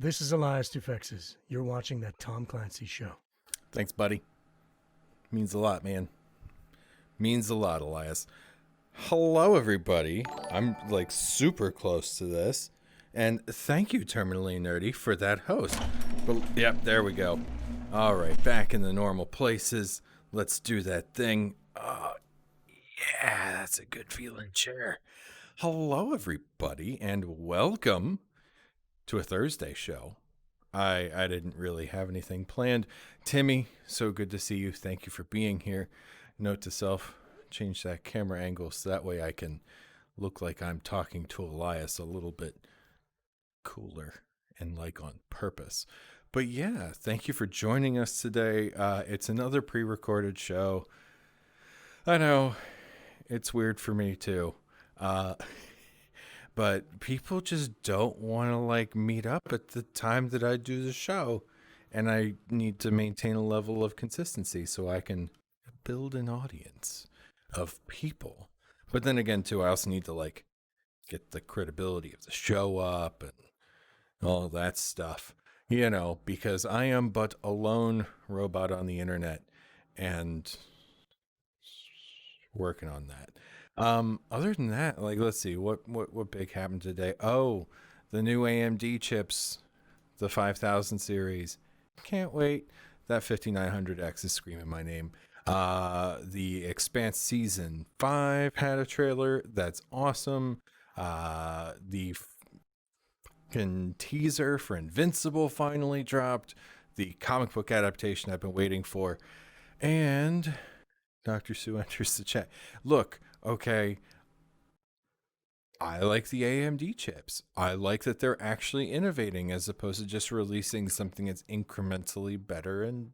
This is Elias Dufexes. You're watching That Tom Clancy Show. Thanks, buddy. Means a lot, man. Means a lot, Elias. Hello, everybody. I'm like super close to this. And thank you, Terminally Nerdy, for that host. But, yep, there we go. All right, back in the normal places. Let's do that thing. Yeah, that's a good feeling chair. Hello, everybody, and welcome to a Thursday show. I didn't really have anything planned. Timmy, so good to see you. Thank you for being here. Note to self, change that camera angle so that way I can look like I'm talking to Elias a little bit cooler and like on purpose. But yeah, thank you for joining us today. It's another pre-recorded show. I know, it's weird for me too. But people just don't want to like meet up at the time that I do the show. And I need to maintain a level of consistency so I can build an audience of people. But then again, too, I also need to like get the credibility of the show up and all that stuff, you know, because I am but a lone robot on the internet and working on that. Other than that, like, let's see, what big happened today? Oh, the new AMD chips, the 5000 series. Can't wait. That 5900X is screaming my name. The Expanse Season 5 had a trailer. That's awesome. The teaser for Invincible finally dropped. The comic book adaptation I've been waiting for. And Dr. Sue enters the chat. Look, okay, I like the AMD chips. I like that they're actually innovating as opposed to just releasing something that's incrementally better and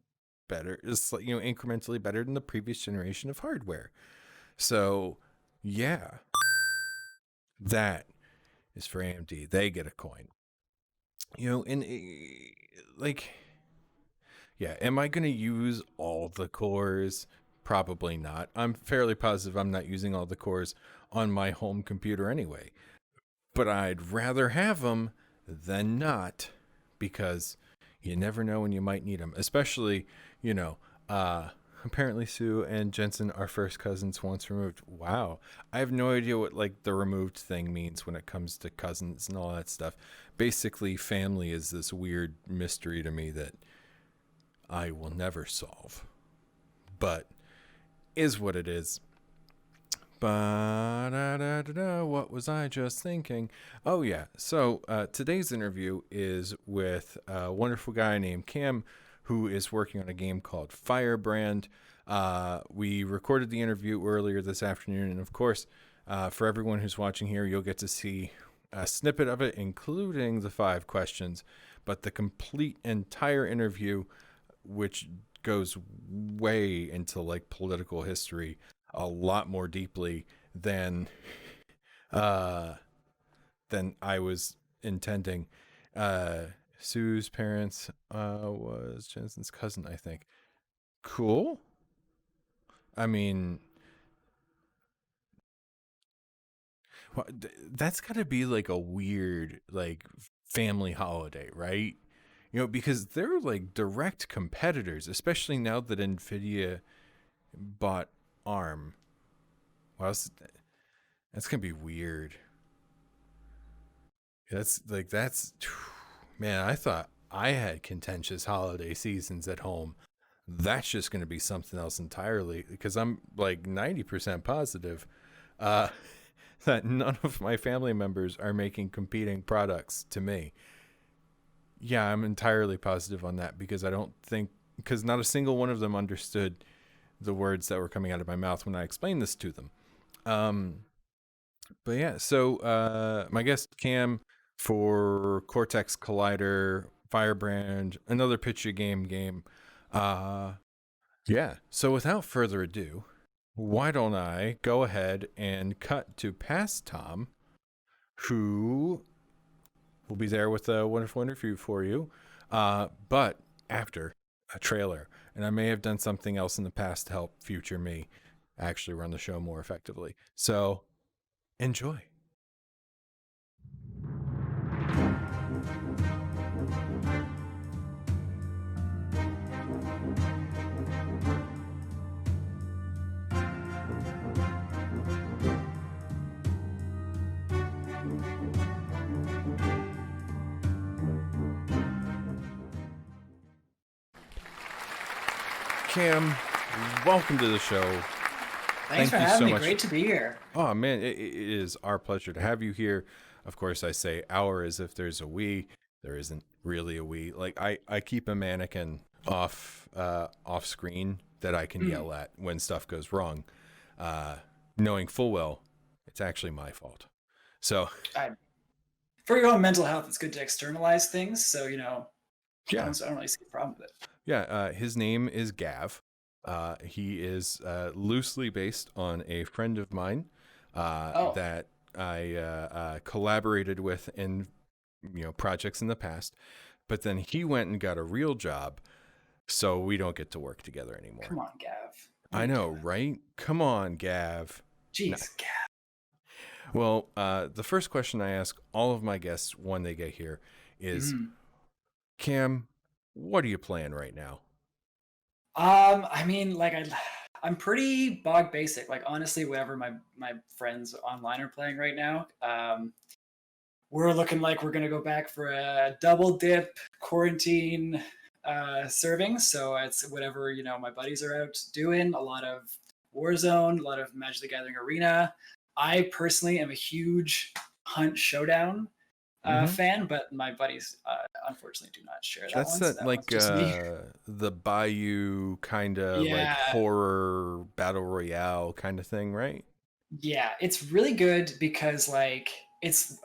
better. It's like, you know, incrementally better than the previous generation of hardware. So, yeah, that is for AMD. They get a coin. You know, and like, yeah, am I going to use all the cores? Probably not. I'm fairly positive I'm not using all the cores on my home computer anyway. But I'd rather have them than not, because you never know when you might need them. Especially, you know, apparently Sue and Jensen are first cousins once removed. Wow. I have no idea what like the removed thing means when it comes to cousins and all that stuff. Basically, family is this weird mystery to me that I will never solve. But is what it is. What was I just thinking? Oh yeah, so today's interview is with a wonderful guy named Cam, who is working on a game called Firebrand. We recorded the interview earlier this afternoon, and of course, for everyone who's watching here, you'll get to see a snippet of it, including the 5 questions, but the complete entire interview, which goes way into like political history a lot more deeply than I was intending. Sue's parents was Jensen's cousin, I think. Cool. I mean, well, that's got to be like a weird like family holiday, right? You know, because they're like direct competitors, especially now that NVIDIA bought ARM. Wow, that's going to be weird. That's, man, I thought I had contentious holiday seasons at home. That's just going to be something else entirely, because I'm like 90% positive that none of my family members are making competing products to me. Yeah, I'm entirely positive on that, because because not a single one of them understood the words that were coming out of my mouth when I explained this to them. But yeah, so my guest Cam for Cortex Collider, Firebrand, another picture game. Yeah, so without further ado, why don't I go ahead and cut to past Tom, who will be there with a wonderful interview for you, but after a trailer. And I may have done something else in the past to help future me actually run the show more effectively. So enjoy. Cam, welcome to the show. Thanks for having me. Great to be here. Oh, man, it is our pleasure to have you here. Of course, I say our as if there's a we. There isn't really a we. Like, I keep a mannequin off screen that I can yell at when stuff goes wrong, knowing full well it's actually my fault. So, for your own mental health, it's good to externalize things. So, yeah. I don't really see a problem with it. Yeah, his name is Gav. He is loosely based on a friend of mine that I collaborated with in projects in the past, but then he went and got a real job, so we don't get to work together anymore. Come on, Gav. I know, right? Come on, Gav. Jeez, Gav. Well, the first question I ask all of my guests when they get here is, Cam, what are you playing right now? I mean, like I'm pretty bog basic. Like honestly, whatever my friends online are playing right now. We're looking like we're gonna go back for a double dip quarantine serving. So it's whatever my buddies are out doing. A lot of Warzone, a lot of Magic the Gathering Arena. I personally am a huge Hunt Showdown fan, but my buddies unfortunately do not share that. That's one, that like the Bayou kind of like horror battle royale kind of thing, right? Yeah, it's really good because like it's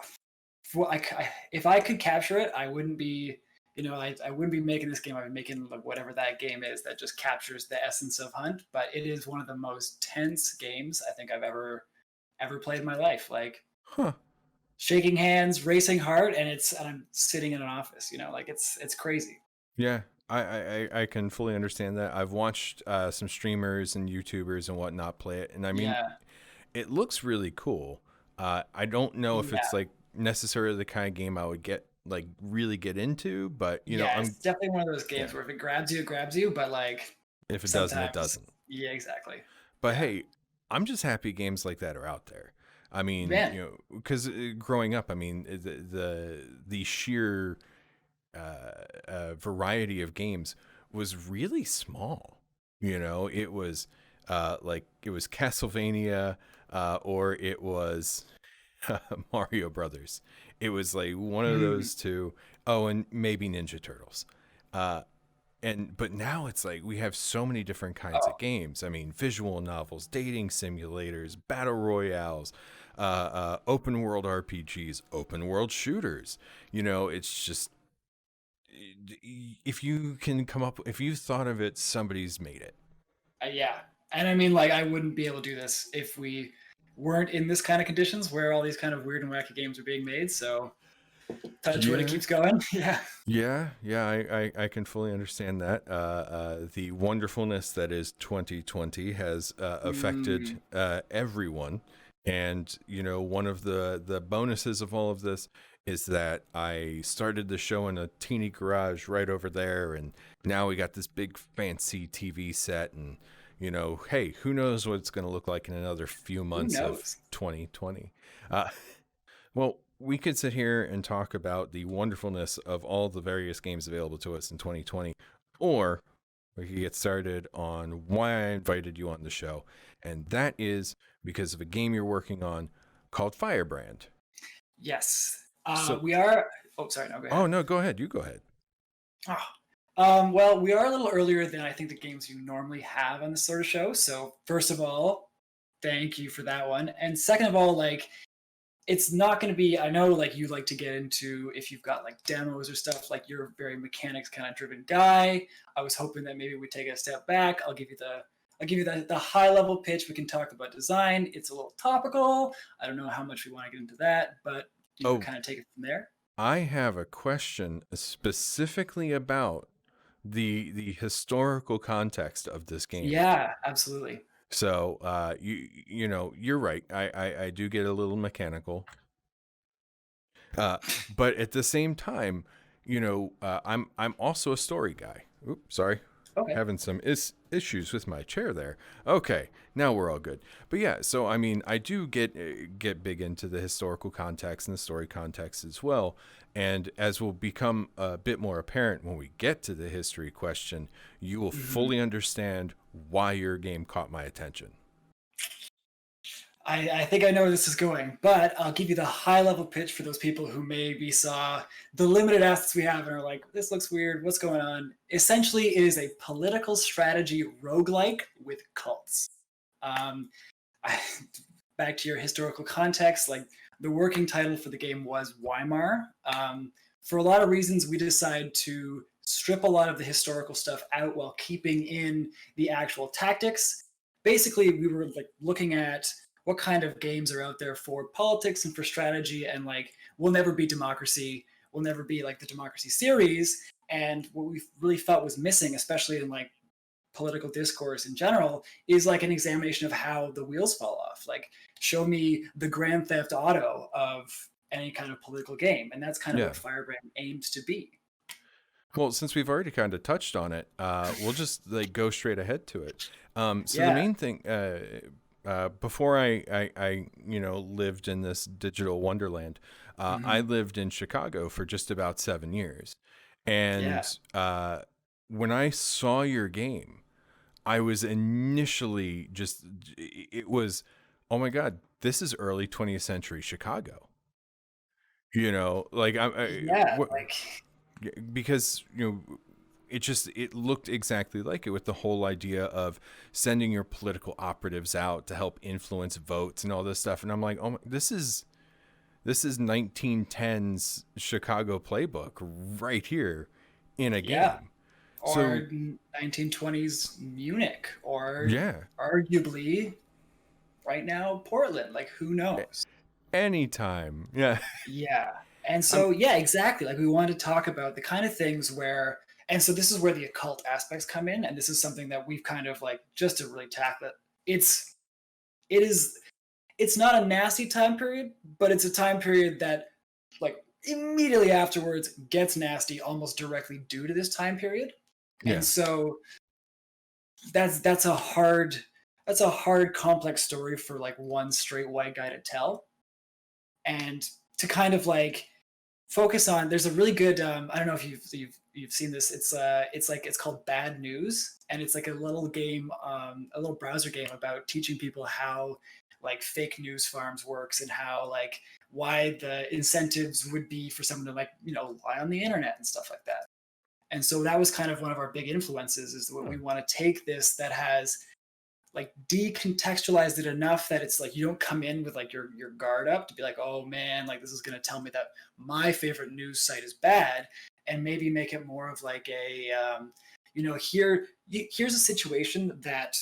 like if I could capture it, I wouldn't be I wouldn't be making this game. I'd be making like whatever that game is that just captures the essence of Hunt. But it is one of the most tense games I think I've ever played in my life. Like, shaking hands, racing hard, and I'm sitting in an office. Like it's crazy. Yeah, I can fully understand that. I've watched some streamers and YouTubers and whatnot play it, and I mean, it looks really cool. I don't know if it's like necessarily the kind of game I would really get into, but it's definitely one of those games where if it grabs you, it grabs you, but like if it doesn't, it doesn't. Yeah, exactly. But hey, I'm just happy games like that are out there. I mean, because growing up, I mean, the sheer variety of games was really small. It was it was Castlevania or it was Mario Brothers. It was like one of those two. Oh, and maybe Ninja Turtles. But now it's like we have so many different kinds of games. I mean, visual novels, dating simulators, battle royales, open world RPGs, open world shooters. It's just if you thought of it, somebody's made it. Yeah, and I mean, like I wouldn't be able to do this if we weren't in this kind of conditions where all these kind of weird and wacky games are being made. So touch wood, it keeps going. Yeah, I can fully understand that. The wonderfulness that is 2020 has affected everyone, and one of the bonuses of all of this is that I started the show in a teeny garage right over there, and now we got this big fancy TV set, and hey, who knows what it's going to look like in another few months of 2020. Well, we could sit here and talk about the wonderfulness of all the various games available to us in 2020, or we could get started on why I invited you on the show, and that is because of a game you're working on called Firebrand. Yes. We are... Oh, sorry, no, go ahead. Oh, no, go ahead. You go ahead. Well, we are a little earlier than I think the games you normally have on this sort of show, so first of all, thank you for that one. And second of all, like, it's not going to be, I know like you like to get into if you've got like demos or stuff, like you're a very mechanics kind of driven guy. I was hoping that maybe we take a step back. I'll give you the high level pitch. We can talk about design. It's a little topical. I don't know how much we want to get into that, but kind of take it from there. I have a question specifically about the historical context of this game. Yeah, absolutely. So you're right. I do get a little mechanical, but at the same time, I'm also a story guy. Oops, sorry. Okay. Having some issues with my chair there. Okay, now we're all good. But yeah, so I mean, I do get big into the historical context and the story context as well. And as will become a bit more apparent when we get to the history question, you will fully understand why your game caught my attention. I think I know where this is going, but I'll give you the high level pitch for those people who maybe saw the limited assets we have and are like, this looks weird, what's going on? Essentially, it is a political strategy roguelike with cults. Um, Back to your historical context, like the working title for the game was Weimar. For a lot of reasons, we decided to strip a lot of the historical stuff out while keeping in the actual tactics. Basically, we were like looking at what kind of games are out there for politics and for strategy, and like we'll never be democracy, we'll never be like the democracy series. And what we really felt was missing, especially in like political discourse in general, is like an examination of how the wheels fall off. Like, show me the Grand Theft Auto of any kind of political game, and that's kind of what Firebrand aims to be. Well, since we've already kind of touched on it, we'll just like go straight ahead to it. The main thing, before I lived in this digital wonderland, I lived in Chicago for just about 7 years, and when I saw your game, I was initially it was, oh my God, this is early 20th century Chicago. Because it looked exactly like it, with the whole idea of sending your political operatives out to help influence votes and all this stuff. And I'm like, oh, this is 1910s Chicago playbook right here in a game. Or 1920s Munich, or arguably right now Portland. Like, who knows? Anytime. Yeah. And so, exactly. Like, we wanted to talk about the kind of things where, and so this is where the occult aspects come in. And this is something that we've kind of like, just to really tackle it. It's not a nasty time period, but it's a time period that like immediately afterwards gets nasty almost directly due to this time period. And so that's a hard complex story for like one straight white guy to tell. And to kind of like focus on, there's a really good I don't know if you've seen this. It's called Bad News, and it's like a little game, a little browser game about teaching people how like fake news farms works, and how like why the incentives would be for someone to like lie on the internet and stuff like that. And so that was kind of one of our big influences, is what we want to take this that has like decontextualized it enough that it's like you don't come in with like your guard up to be like, oh man, like this is going to tell me that my favorite news site is bad, and maybe make it more of like a here's a situation that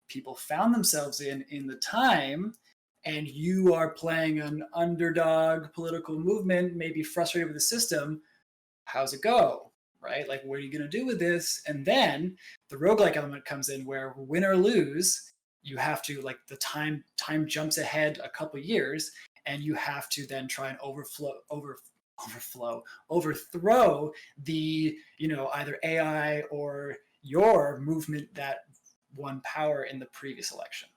people found themselves in the time, and you are playing an underdog political movement, maybe frustrated with the system. How's it go? Right? Like, what are you going to do with this? And then the roguelike element comes in, where win or lose, you have to, like, the time jumps ahead a couple years, and you have to then try and overthrow the, either AI or your movement that won power in the previous election.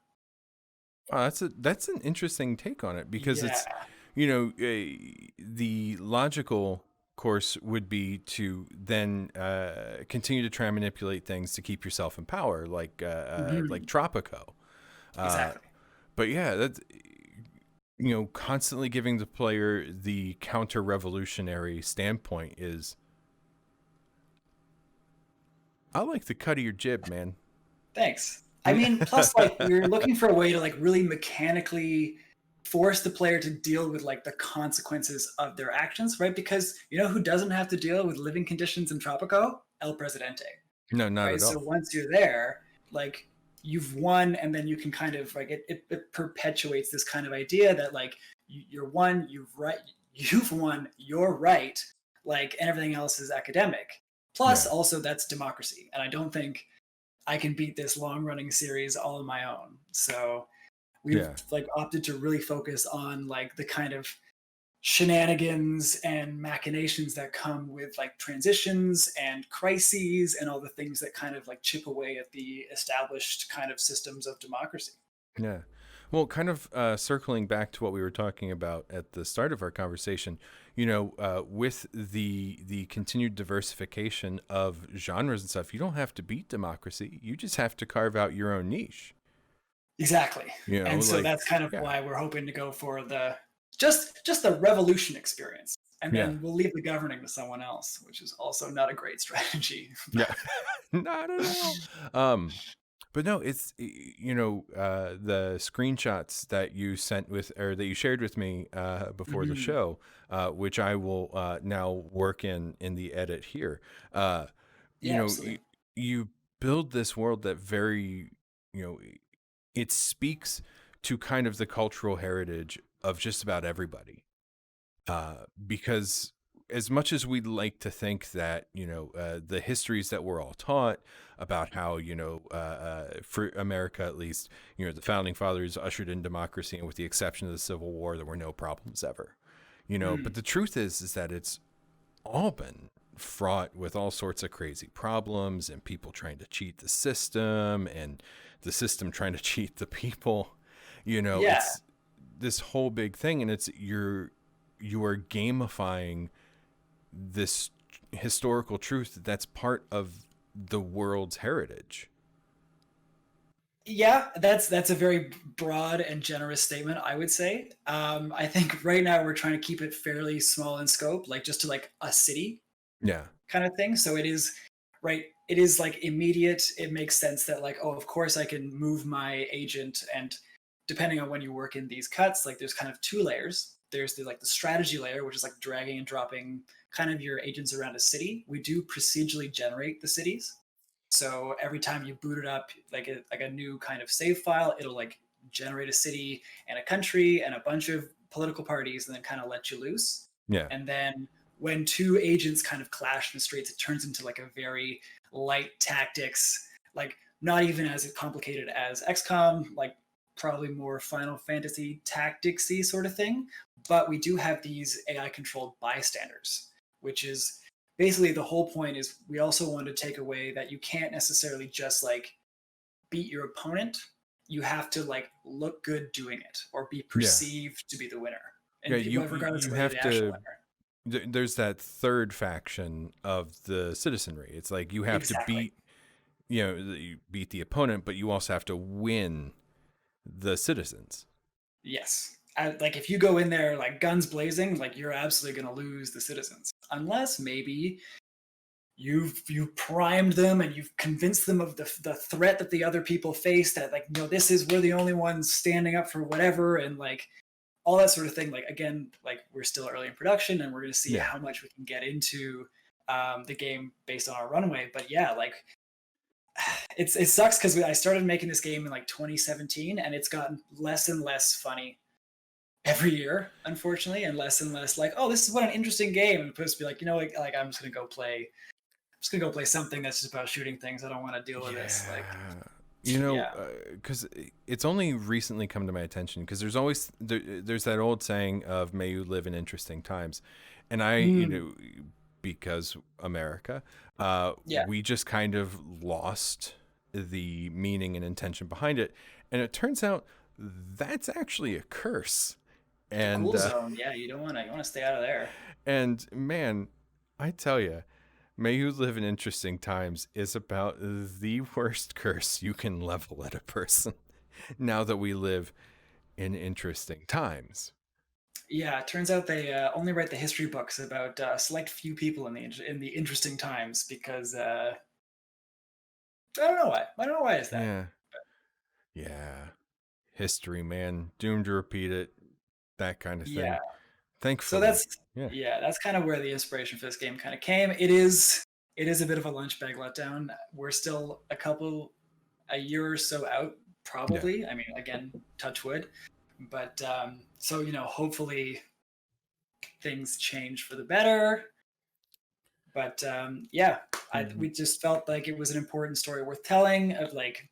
That's an interesting take on it, because it's, the logical course would be to then continue to try and manipulate things to keep yourself in power, like Tropico. Exactly. But yeah, that's constantly giving the player the counter-revolutionary standpoint is, I like the cut of your jib, man. Thanks. I mean, plus like we're looking for a way to like really mechanically force the player to deal with like the consequences of their actions, right? Because who doesn't have to deal with living conditions in Tropico? El Presidente. No, not at all. So once you're there, like you've won, and then you can kind of like it perpetuates this kind of idea that like you've won, you're right, like, and everything else is academic. Plus, also that's democracy, and I don't think I can beat this long-running series all on my own. So we've like opted to really focus on like the kind of shenanigans and machinations that come with like transitions and crises and all the things that kind of like chip away at the established kind of systems of democracy. Yeah. Well, kind of circling back to what we were talking about at the start of our conversation, with the continued diversification of genres and stuff, you don't have to beat democracy. You just have to carve out your own niche. Exactly. And so Like, that's kind of yeah, why we're hoping to go for the just the revolution experience. And yeah, then we'll leave the governing to someone else, which is also not a great strategy. yeah, not at all. But no, it's the screenshots that you sent with or that you shared with me before the Mhm. show, which I will now work in the edit here. You Yeah, know, you, absolutely. you build this world that you know, it speaks to kind of the cultural heritage of just about everybody. Because as much as we'd like to think that the histories that we're all taught about how for America at least, the founding fathers ushered in democracy, and with the exception of the Civil War, there were no problems ever. But Mm. the truth is that it's all been fraught with all sorts of crazy problems and people trying to cheat the system and the system trying to cheat the people. Yeah. It's this whole big thing, and you are gamifying this historical truth that's part of the world's heritage. Yeah, that's a very broad and generous statement, I would say. I think right now we're trying to keep it fairly small in scope, like just to like a city Yeah. kind of thing. So it is right. It is like immediate. It makes sense that like, oh, of course I can move my agent, and depending on when you work in these cuts, like there's kind of two layers. There's the like the strategy layer, which is like dragging and dropping kind of your agents around a city. We do procedurally generate the cities. So every time you boot it up, like a new kind of save file, it'll like generate a city and a country and a bunch of political parties, and then kind of let you loose. Yeah. And then when two agents kind of clash in the streets, it turns into like a very light tactics, like not even as complicated as XCOM, like probably more Final Fantasy tacticsy sort of thing. But we do have these AI controlled bystanders, which is basically the whole point. Is we also want to take away that you can't necessarily just like beat your opponent. You have to like look good doing it or be Yeah. perceived to be the winner, Yeah. and regardless You of whether you're have the actual to. winner. There's that third faction of the citizenry. It's like you have to Exactly. you beat the opponent, but you also have to win the citizens. Yes. Like if you go in there like guns blazing, like you're absolutely going to lose the citizens, unless maybe you've primed them and you've convinced them of the threat that the other people face. That like this is we're the only ones standing up for whatever, and like all that sort of thing. Like again, like we're still early in production, and we're going to see Yeah. how much we can get into the game based on our runway. But yeah, like it sucks because I started making this game in like 2017, and it's gotten less and less funny every year, unfortunately, and less like, oh, this is what an interesting game. And supposed to be like, like I'm just gonna go play. I'm just gonna go play something that's just about shooting things. I don't want to deal with this. Like, Yeah. yeah. Because it's only recently come to my attention because there's that old saying of "May you live in interesting times," and Mm, because America, yeah. we just kind of lost the meaning and intention behind it, and it turns out that's actually a curse. The And cool zone. Yeah, you want to stay out of there. and man, I tell you, "May you live in interesting times" is about the worst curse you can level at a person now that we live in interesting times. Yeah, it turns out they only write the history books about select few people in the interesting times because I don't know why. I don't know why is that. Yeah. Yeah. History, man. Doomed to repeat it. That kind of Yeah. thing. So Thankfully. that's Yeah. yeah, that's kind of where the inspiration for this game kind of came. It is a bit of a lunch bag letdown. We're still a year or so out, Yeah. probably. I mean, again, touch wood. But so hopefully things change for the better. But yeah, Hmm. we just felt like it was an important story worth telling of like,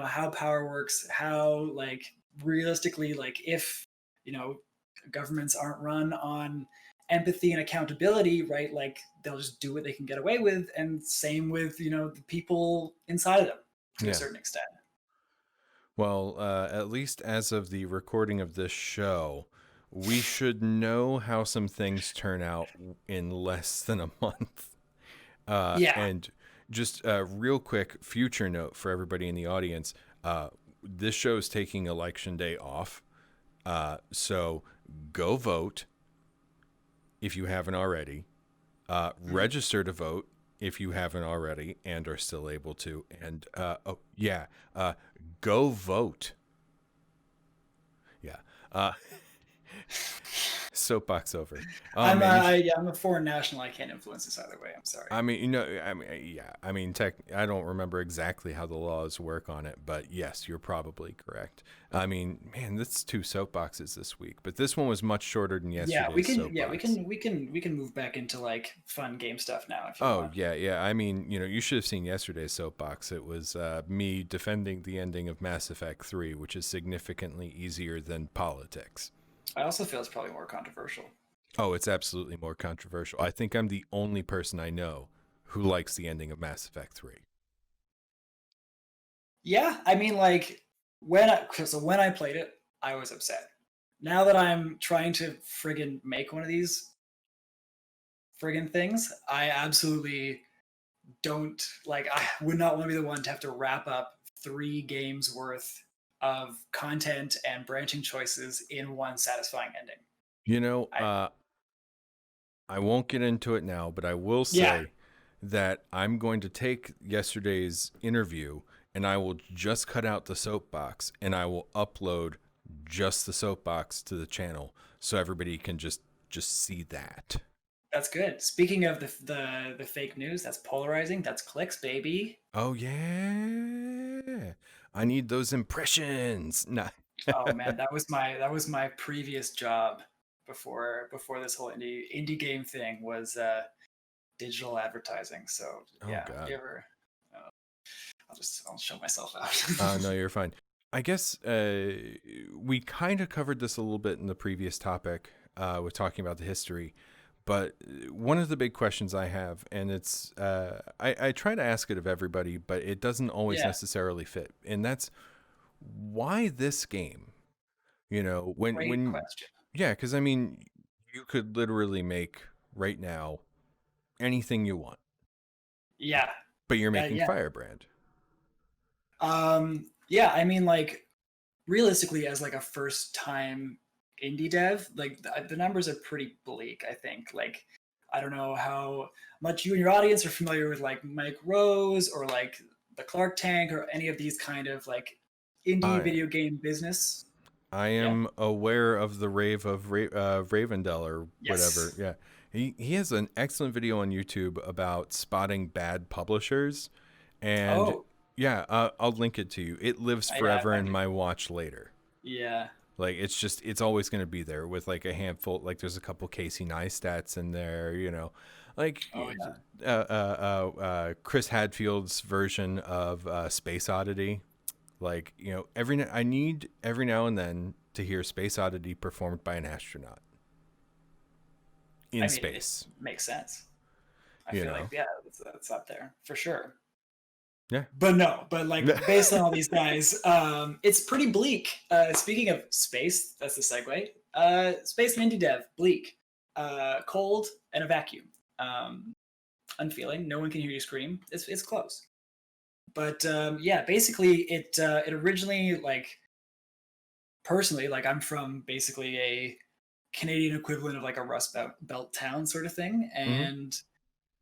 how power works, how like realistically, like if you know governments aren't run on empathy and accountability, right? Like they'll just do what they can get away with, and same with the people inside of them to a Yeah. certain extent. Well, at least as of the recording of this show, we should know how some things turn out in less than a month. Yeah. And just a real quick future note for everybody in the audience. This show is taking election day off. So go vote if you haven't already. Register to vote if you haven't already and are still able to. And go vote. Yeah. Soapbox over. Oh, I'm man, I'm a foreign national. I can't influence this either way. I'm sorry. I mean, I don't remember exactly how the laws work on it, but yes, you're probably correct. I mean, man, that's 2 soapboxes this week, but this one was much shorter than yesterday's soapbox. We can move back into like fun game stuff now if you Oh, want. yeah. I mean, you should have seen yesterday's soapbox. It was me defending the ending of Mass Effect 3, which is significantly easier than politics. I also feel it's probably more controversial. Oh, it's absolutely more controversial. I think I'm the only person I know who likes the ending of Mass Effect 3. Yeah, I mean, like when I played it, I was upset. Now that I'm trying to friggin' make one of these friggin' things, I absolutely don't like. I would not want to be the one to have to wrap up 3 games worth of content and branching choices in one satisfying ending. I won't get into it now, but I will say that I'm going to take yesterday's interview and I will just cut out the soapbox and I will upload just the soapbox to the channel so everybody can just see that. That's good. Speaking of the fake news, that's polarizing. That's clicks, baby. Oh yeah. I need those impressions. Nah. Oh man, that was my previous job before this whole indie game thing was digital advertising. So yeah, God. if you ever, I'll show myself out. No, you're fine. I guess we kind of covered this a little bit in the previous topic with talking about the history. But one of the big questions I have, and it's I try to ask it of everybody, but it doesn't always necessarily fit, and that's why this game? Great question. Yeah, because I mean, you could literally make right now anything you want. Yeah, but you're making Firebrand. Yeah, I mean, like realistically, as like a first time indie dev, like the numbers are pretty bleak. I think like I don't know how much you and your audience are familiar with like Mike Rose or like the Clark Tank or any of these kind of like indie video game business. I am aware of the Rave of Ravendell or whatever. Yeah, he has an excellent video on YouTube about spotting bad publishers, and I'll link it to you. It lives forever in my watch later. Yeah. Like it's always going to be there with like a handful. Like there's a couple Casey Neistats in there, like Chris Hadfield's version of Space Oddity. Like I need every now and then to hear Space Oddity performed by an astronaut in space. It makes sense. I feel like it's up there for sure. Yeah. But like based on all these guys, it's pretty bleak. Speaking of space, that's the segue. Space and indie dev, bleak, cold, and a vacuum. Unfeeling. No one can hear you scream. It's close. But basically it originally, like personally, like I'm from basically a Canadian equivalent of like a Rust Belt town sort of thing, and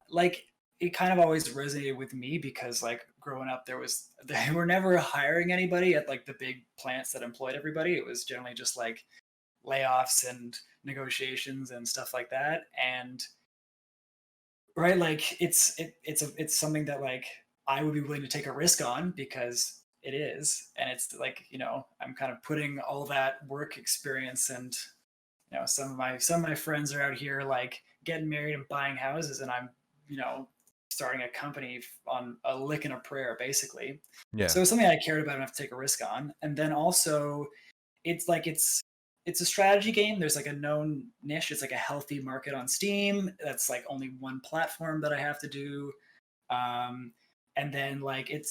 like it kind of always resonated with me because like growing up they were never hiring anybody at like the big plants that employed everybody. It was generally just like layoffs and negotiations and stuff like that. And right, like it's something that like I would be willing to take a risk on because it is, and it's like I'm kind of putting all that work experience and some of my friends are out here like getting married and buying houses, and I'm starting a company on a lick and a prayer, basically. Yeah. So it's something I cared about enough to take a risk on. And then also it's like it's a strategy game. There's like a known niche. It's like a healthy market on Steam. That's like only one platform that I have to do. And then like it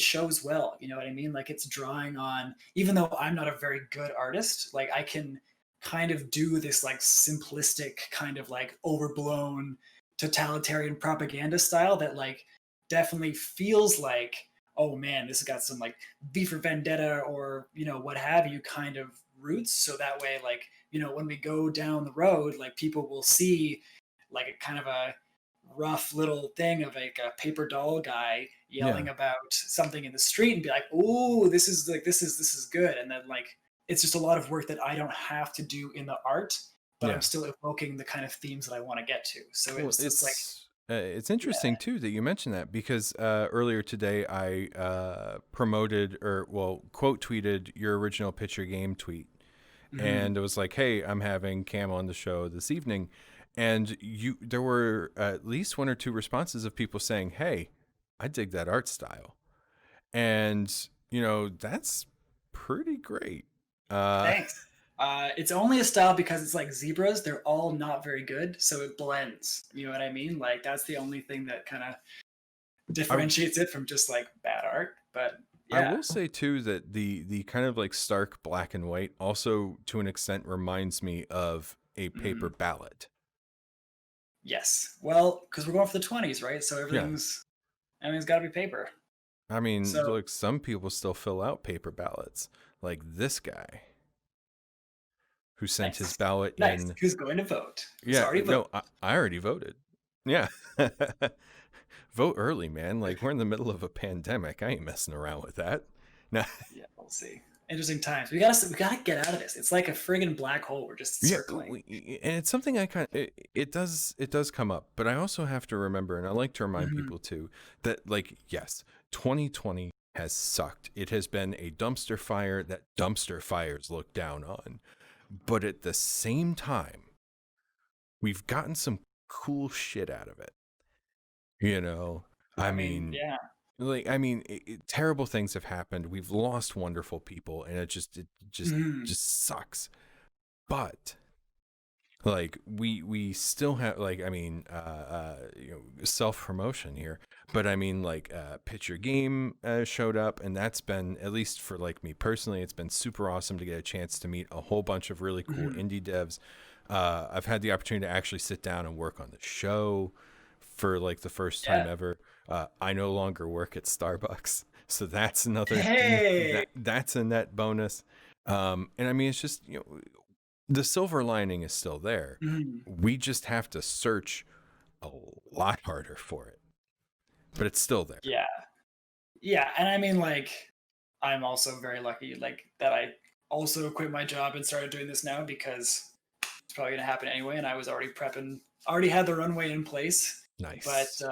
shows well, you know what I mean? Like it's drawing on, even though I'm not a very good artist, like I can kind of do this like simplistic kind of like overblown totalitarian propaganda style that like definitely feels like, oh man, this has got some like V for Vendetta or what have you kind of roots. So that way, like when we go down the road, like people will see like a kind of a rough little thing of like a paper doll guy yelling Yeah. about something in the street and be like, oh, this is good. And then like it's just a lot of work that I don't have to do in the art, but I'm Yeah. still evoking the kind of themes that I want to get to. So Well, it's like, it's yeah. interesting too that you mentioned that, because earlier today I promoted, or well, quote tweeted your original Pitch Your Game tweet, Mhm. and it was like, "Hey, I'm having Cam on the show this evening," and there were at least one or two responses of people saying, "Hey, I dig that art style," and that's pretty great. Thanks. It's only a style because it's like zebras. They're all not very good, so it blends. You know what I mean? Like that's the only thing that kind of I differentiates it from just like bad art. But I yeah. will say too that the kind of like stark black and white also to an extent reminds me of a paper Mhm. ballot. Yes. Well, because we're going for the 20s, right? So Yeah. everything's got to be paper. I mean, So look, some people still fill out paper ballots, like this guy who sent his nice, ballot nice. in. Who's going to vote? Who's Yeah, already voted? no, I already voted. Yeah. Vote early, man. Like, we're in the middle of a pandemic. I ain't messing around with that. No. Yeah, we'll see. Interesting times. We gotta get out of this. It's like a friggin' black hole. We're just Yeah, circling. and it's something I kind of, it does come up, but I also have to remember, and I like to remind Mhm. people too, that like, yes, 2020 has sucked. It has been a dumpster fire that dumpster fires look down on, but at the same time, we've gotten some cool shit out of it. You know, I I mean, mean, yeah. terrible things have happened. We've lost wonderful people, and it just Mhm. just sucks. But like we still have, like, I mean, self promotion here, but I mean, like, Pitch Your Game showed up, and that's been, at least for like me personally, it's been super awesome to get a chance to meet a whole bunch of really cool Mhm. indie devs. I've had the opportunity to actually sit down and work on the show for like the first time Yeah. ever. I no longer work at Starbucks, so that's another Hey. that's a net bonus. And I mean, it's just, the silver lining is still there. Mhm. We just have to search a lot harder for it, but it's still there. Yeah. Yeah, and I mean, like, I'm also very lucky, like, that I also quit my job and started doing this now because it's probably gonna happen anyway, and I was already prepping, already had the runway in place. But Nice.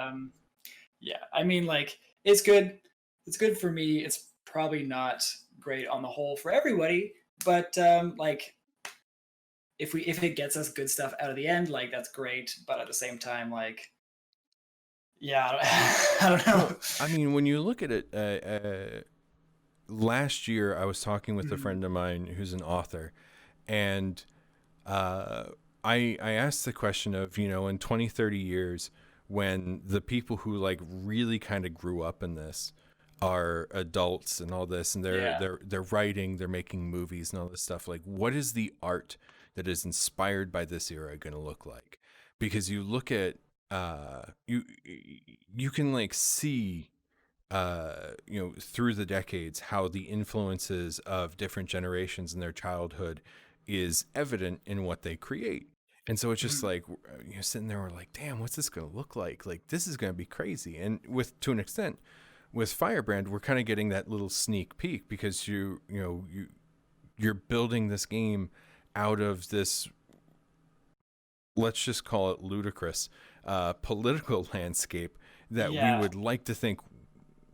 yeah, I mean, like, it's good. It's good for me. It's probably not great on the whole for everybody, but like, if it gets us good stuff out of the end, like, that's great. But at the same time, like, yeah, I don't Well, know. I mean, when you look at it, last year I was talking with a Mhm. friend of mine who's an author, and uh, I asked the question of, in 20, 30 years, when the people who like really kind of grew up in this are adults and all this, and they're Yeah. they're they're writing, they're making movies and all this stuff, like, what is the art that is inspired by this era going to look like? Because you look at, you can like see, through the decades, how the influences of different generations in their childhood is evident in what they create. And so it's just Mhm. like, sitting there, we're like, damn, what's this going to look like? Like, this is going to be crazy. And to an extent, with Firebrand, we're kind of getting that little sneak peek, because you're building this game out of this, let's just call it ludicrous, political landscape that we Yeah. would like to think,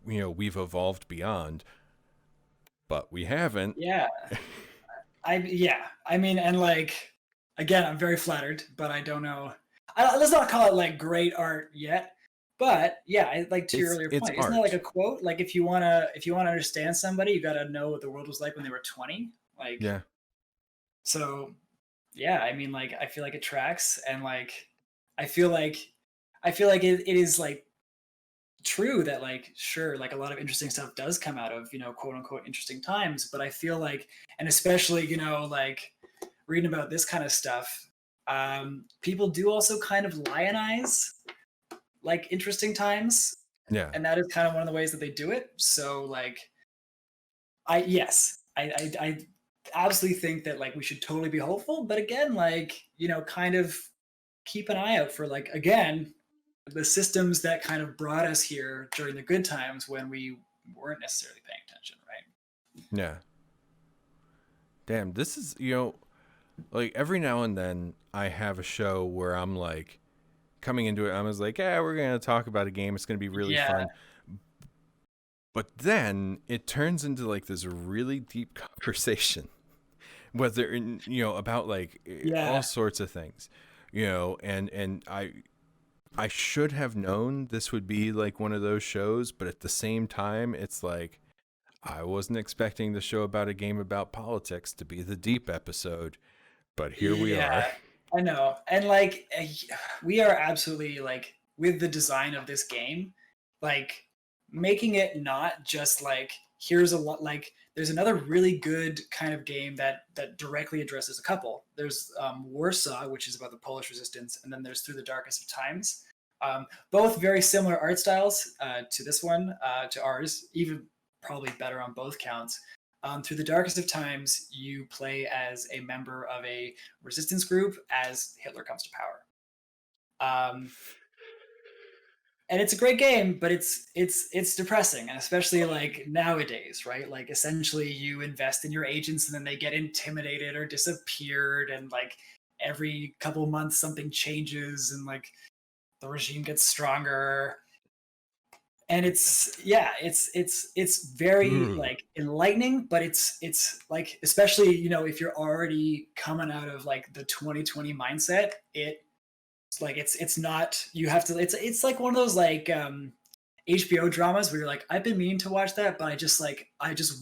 we've evolved beyond, but we haven't. Yeah. Yeah. I mean, and like, again, I'm very flattered, but I don't know. Let's not call it like great art yet. But yeah, like to your earlier It's point, isn't that like art. a quote? Like if you wanna understand somebody, you gotta know what the world was like when they were 20. Like, Yeah. so yeah, I mean, like, I feel like it tracks, and like I feel like it is like true that, like, sure, like a lot of interesting stuff does come out of quote unquote interesting times, but I feel like, and especially like reading about this kind of stuff, people do also kind of lionize like interesting times, Yeah. and that is kind of one of the ways that they do it. So like, I absolutely think that like we should totally be hopeful, but again, like, kind of keep an eye out for, like, again, the systems that kind of brought us here during the good times when we weren't necessarily paying attention, right? Yeah. Damn, this is, like every now and then I have a show where I'm like coming into it, I was like, yeah, we're going to talk about a game. It's going to be really fun. But then it turns into like this really deep conversation, whether, about like all sorts of things, and I should have known this would be like one of those shows, but at the same time, it's like, I wasn't expecting the show about a game about politics to be the deep episode, but here we are. I know. And like, we are absolutely like, with the design of this game, like making it not just like, here's a lot, like there's another really good kind of game that directly addresses a couple. There's Warsaw, which is about the Polish resistance, and then there's Through the Darkest of Times. Both very similar art styles to this one, to ours, even probably better on both counts. Through the Darkest of Times, you play as a member of a resistance group as Hitler comes to power. And it's a great game, but it's depressing, and especially like nowadays, right? Like essentially you invest in your agents and then they get intimidated or disappeared, and like every couple of months something changes and like the regime gets stronger. And it's very like enlightening, but it's like, especially if you're already coming out of like the 2020 mindset, it's not, you have to, it's like one of those like HBO dramas where you're like, I've been meaning to watch that, but I just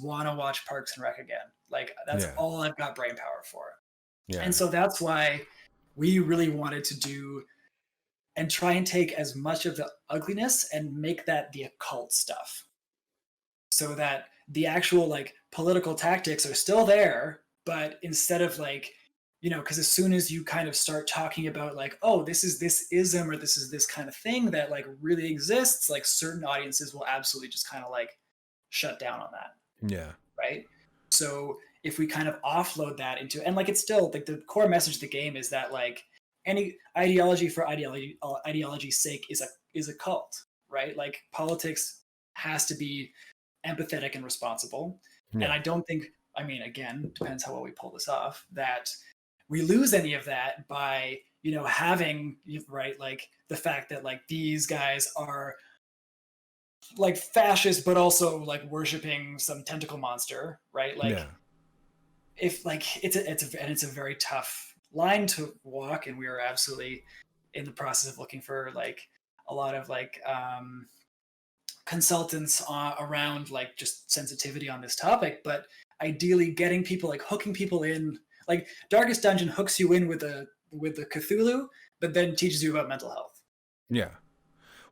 want to watch Parks and Rec again. Like that's all I've got brain power for. And so that's why we really wanted to do and try and take as much of the ugliness and make that the occult stuff, so that the actual like political tactics are still there, but instead of like, because as soon as you kind of start talking about like, oh, this is this ism, or this is this kind of thing that like really exists, like certain audiences will absolutely just kind of like shut down on that. Yeah. Right. So if we kind of offload that into, and like, it's still like the core message of the game is that like, any ideology for ideology's sake is a cult, right? Like politics has to be empathetic and responsible. And I don't think, I mean, again, depends how well we pull this off, that we lose any of that by, having, right, like the fact that like these guys are like fascist, but also like worshiping some tentacle monster, right? Like if like it's a very tough line to walk, and we are absolutely in the process of looking for like a lot of like consultants around like just sensitivity on this topic, but ideally getting people, like hooking people in, like Darkest Dungeon hooks you in with the Cthulhu, but then teaches you about mental health. Yeah.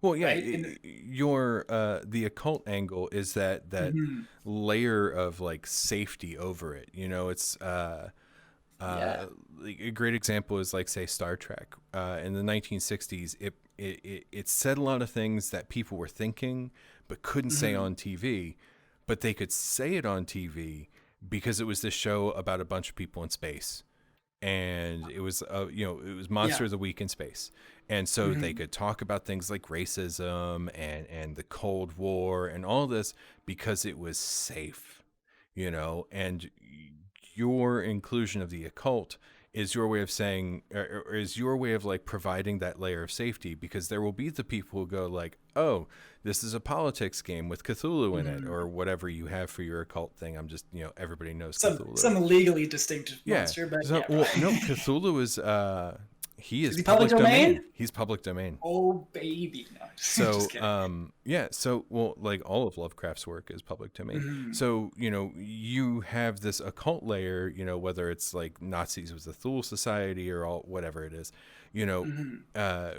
Well, yeah, right? your the occult angle is that layer of like safety over it. It's a great example is like, say, Star Trek. In the 1960s, it said a lot of things that people were thinking but couldn't say on TV, but they could say it on TV because it was this show about a bunch of people in space, and it was it was Monster of the Week in space, and so they could talk about things like racism and the Cold War and all this because it was safe, and your inclusion of the occult is your way of saying, or is your way of like providing that layer of safety, because there will be the people who go like, oh, this is a politics game with Cthulhu in it, or whatever you have for your occult thing. I'm just, everybody knows Cthulhu. Some legally distinct monster, but no, Cthulhu is He is public domain? He's public domain. Oh baby, no. So like all of Lovecraft's work is public domain. So you have this occult layer, whether it's like Nazis with the Thule Society or whatever it is,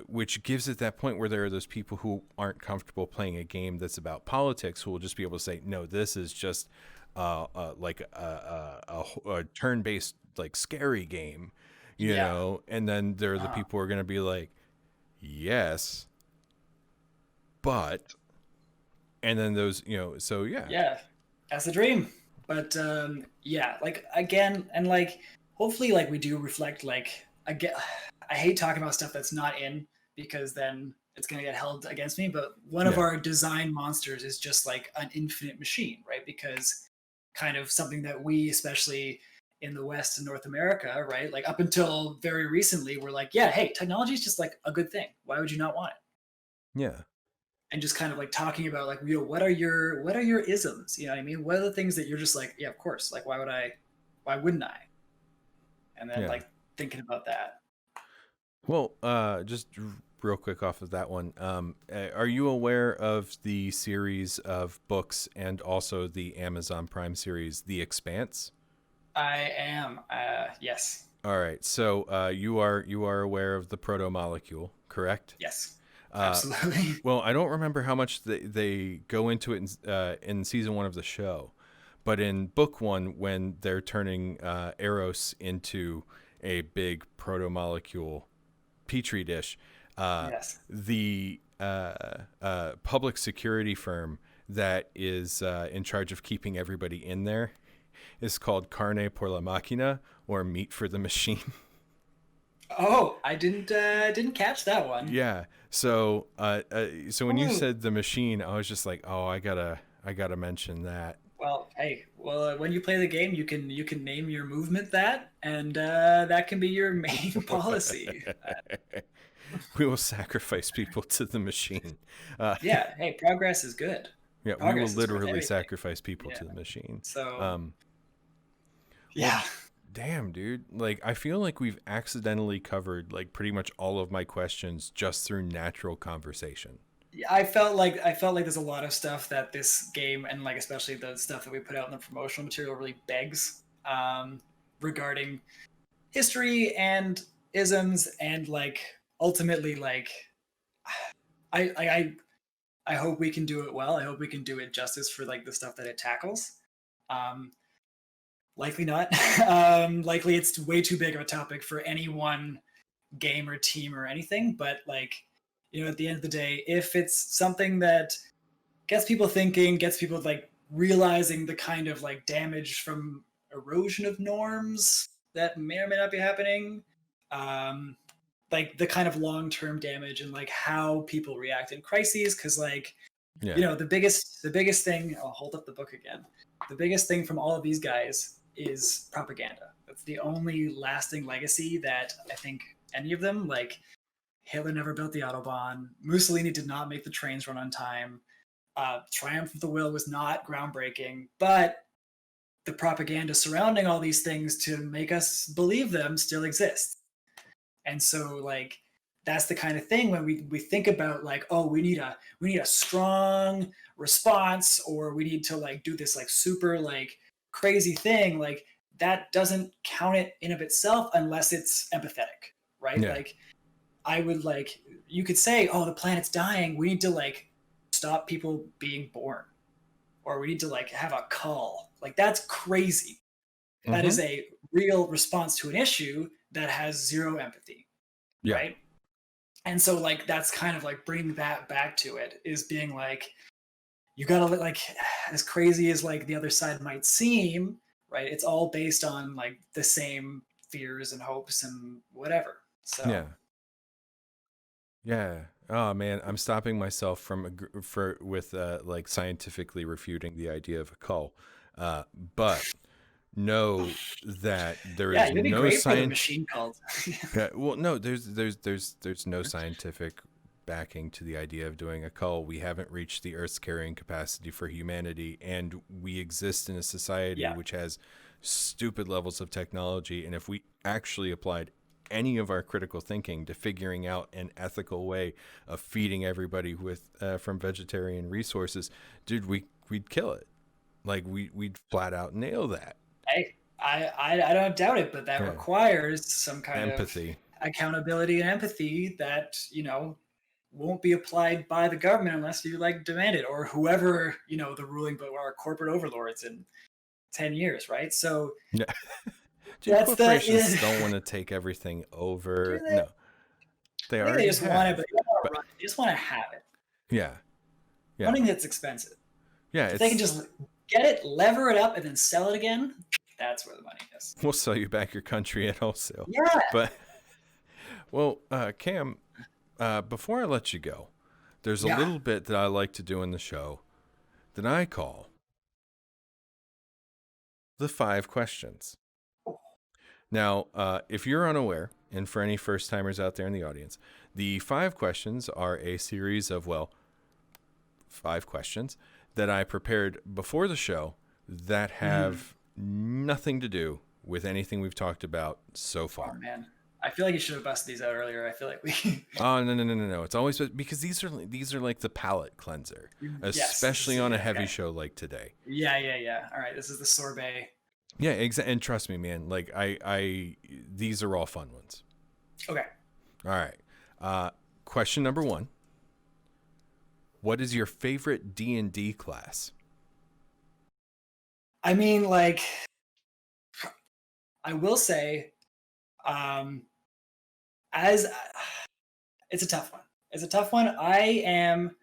which gives it that point where there are those people who aren't comfortable playing a game that's about politics who will just be able to say, no, this is just like a turn-based like scary game, you Yeah. know, and then there are the Uh-huh. people who are going to be like, yes, but, and then those, you know, so yeah. Yeah, that's the dream. But yeah, like again, and like hopefully, like we do reflect. Like again, I hate talking about stuff that's not in because then it's gonna get held against me. But one of Yeah. our design monsters is just like an infinite machine, right? Because kind of something that we, especially in the West and North America, right? Like up until very recently, we're like, yeah, hey, technology is just like a good thing. Why would you not want it? Yeah. And just kind of like talking about like, you know, what are your isms? You know what I mean? What are the things that you're just like, yeah, of course. Like, why wouldn't I? And then Yeah. like thinking about that. Well, just real quick off of that one, are you aware of the series of books and also the Amazon Prime series, The Expanse? I am, yes, All right, so you are aware of the Protomolecule, correct? yes, Uh, absolutely. well, I don't remember how much they go into it in season 1 of the show, but in book 1, when they're turning Eros into a big protomolecule petri dish, Yes. the public security firm that is in charge of keeping everybody in there is called Carne por la Máquina, or Meat for the Machine. Oh, I didn't catch that one. Yeah. So when you Ooh. said the machine, I was just like, oh, I gotta mention that. Well, hey, when you play the game, you can name your movement that, and that can be your main policy. We will sacrifice people to the machine. Uh, Yeah, hey, progress is good. yeah, we will Progress is worth literally everything. sacrifice people Yeah. to the machine. So Um, well, yeah, damn, dude. Like, I feel like we've accidentally covered like pretty much all of my questions just through natural conversation. I felt like there's a lot of stuff that this game and like especially the stuff that we put out in the promotional material really begs regarding history and isms and like ultimately like I I I I hope we can do it well. I hope we can do it justice for like the stuff that it tackles. Um, Likely not. Likely it's way too big of a topic for any one game or team or anything. But like, you know, at the end of the day, if it's something that gets people thinking, gets people like realizing the kind of like damage from erosion of norms that may or may not be happening, um, like the kind of long-term damage and like how people react in crises, because like Yeah. you know the biggest thing, I'll hold up the book again, the biggest thing from all of these guys is propaganda. That's the only lasting legacy that I think any of them, like Hitler never built the Autobahn, Mussolini did not make the trains run on time, Triumph of the Will was not groundbreaking, but the propaganda surrounding all these things to make us believe them still exists. And so like that's the kind of thing when we think about like, oh, we need a strong response, or we need to like do this like super like crazy thing, like that doesn't count it in of itself unless it's empathetic, right? Yeah. Like I would like, you could say, oh, the planet's dying, we need to like stop people being born, or we need to like have a cull. Like that's crazy. That Mm-hmm. is a real response to an issue that has zero empathy, Yeah. right? And so like that's kind of like bringing that back to it, is being like, you gotta like, as crazy as like the other side might seem, right? It's all based on like the same fears and hopes and whatever. So Yeah. Yeah. Oh man, I'm stopping myself from with like scientifically refuting the idea of a cull. But know that there yeah, is you'd be no great for the science. machine cult. Yeah, well, no, there's no scientific backing to the idea of doing a cull. We haven't reached the Earth's carrying capacity for humanity, and we exist in a society Yeah, which has stupid levels of technology. And if we actually applied any of our critical thinking to figuring out an ethical way of feeding everybody with from vegetarian resources, dude, we'd kill it. Like we'd flat out nail that. I don't doubt it, but that Yeah, requires some kind of empathy. accountability and empathy that, you know, won't be applied by the government unless you like demand it, or whoever, you know, the ruling but our corporate overlords. And 10 years, right? So Yeah. Dude, that's corporations don't want to take everything over. No, they I think they already just want it, have. but they don't want But to run it. They just want to have it. yeah, yeah, Running it's expensive. yeah. If they can just get it, lever it up, and then sell it again, that's where the money is. We'll sell you back your country at wholesale. Yeah. But well, Cam, before I let you go, there's a little bit that I like to do in the show that I call the 5 questions. Now, if you're unaware, and for any first timers out there in the audience, the 5 questions are a series of, 5 questions that I prepared before the show that have nothing to do with anything we've talked about so far. Oh, man. I feel like you should have busted these out earlier. I feel like we. Oh, no. It's always because these are like the palate cleanser, especially on a heavy show like today. Yeah. All right, this is the sorbet. Yeah, and trust me, man. Like I these are all fun ones. Okay. All right. Question number 1. What is your favorite D&D class? I mean, like, I will say, as it's a tough one. It's a tough one. I am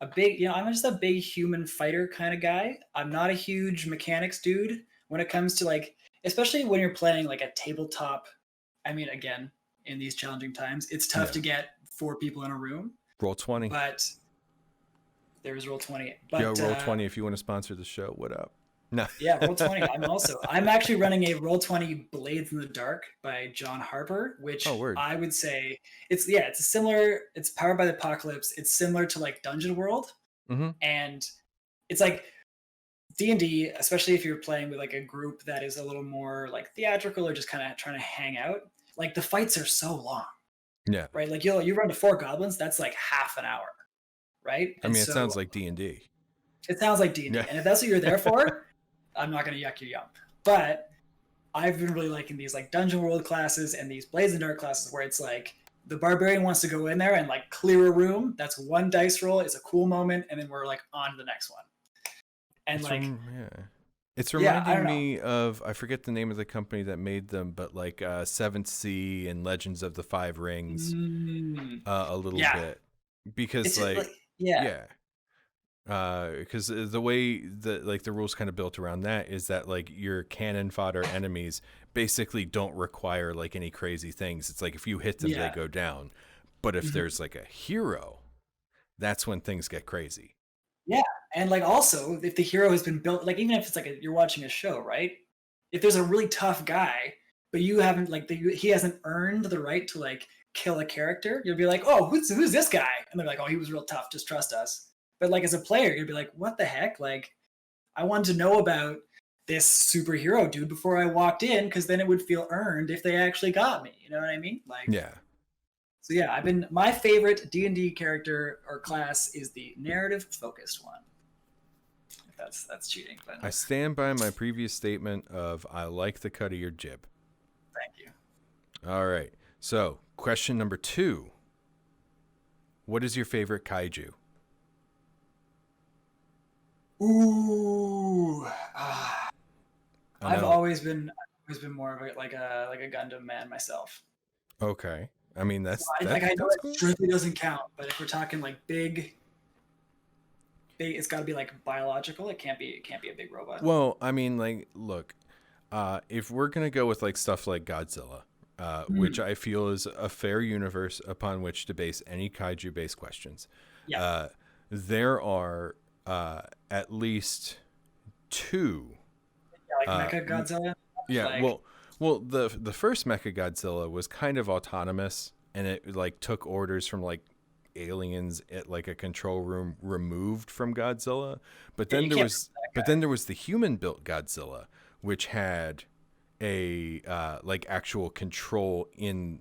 a big, I'm just a big human fighter kind of guy. I'm not a huge mechanics dude when it comes to like, especially when you're playing like a tabletop. I mean, again, in these challenging times, it's tough to get 4 people in a room. Roll 20. But there's Roll 20. But, Roll 20 if you want to sponsor the show. What up? No. Yeah, Roll 20. I'm actually running a Roll 20 Blades in the Dark by John Harper, which I would say it's powered by the apocalypse. It's similar to like Dungeon World. And it's like D&D, especially if you're playing with like a group that is a little more like theatrical or just kind of trying to hang out. Like the fights are so long. Yeah. Right? Like you run to 4 goblins, that's like half an hour. Right? I mean, it sounds like D&D. It sounds like D&D. Yeah. And if that's what you're there for, I'm not going to yuck your yum. But I've been really liking these like Dungeon World classes and these Blades in the Dark classes where it's like the barbarian wants to go in there and like clear a room. That's 1 dice roll. It's a cool moment. And then we're like on to the next one. And it's reminding me of, I forget the name of the company that made them, but like 7th Sea and Legends of the 5 Rings a little bit. Because because the way the rules kind of built around that is that like your cannon fodder enemies basically don't require like any crazy things. It's like if you hit them, they go down. But if there's like a hero, that's when things get crazy. Yeah. And like also if the hero has been built, like even if it's like you're watching a show, right? If there's a really tough guy, but you haven't he hasn't earned the right to like kill a character, you'll be like, oh, who's this guy? And they're like, oh, he was real tough, just trust us. But like as a player, you'd be like, what the heck? Like I wanted to know about this superhero dude before I walked in, because then it would feel earned if they actually got me. You know what I mean? Like So yeah, my favorite D&D character or class is the narrative focused one. If that's cheating. But I stand by my previous statement of I like the cut of your jib. Thank you. All right. So, question number 2. What is your favorite kaiju? Ooh. I've always been more of like a Gundam man myself. Okay. I mean I know it strictly doesn't count, but if we're talking like big, it's got to be like biological. It can't be a big robot. Well, I mean, like, look, if we're gonna go with like stuff like Godzilla, which I feel is a fair universe upon which to base any kaiju-based questions, there are at least 2. Yeah, like Mecha Godzilla. Yeah, well, the first Mechagodzilla was kind of autonomous, and it like took orders from like aliens at like a control room removed from Godzilla. But then there was the human built Godzilla, which had a like actual control in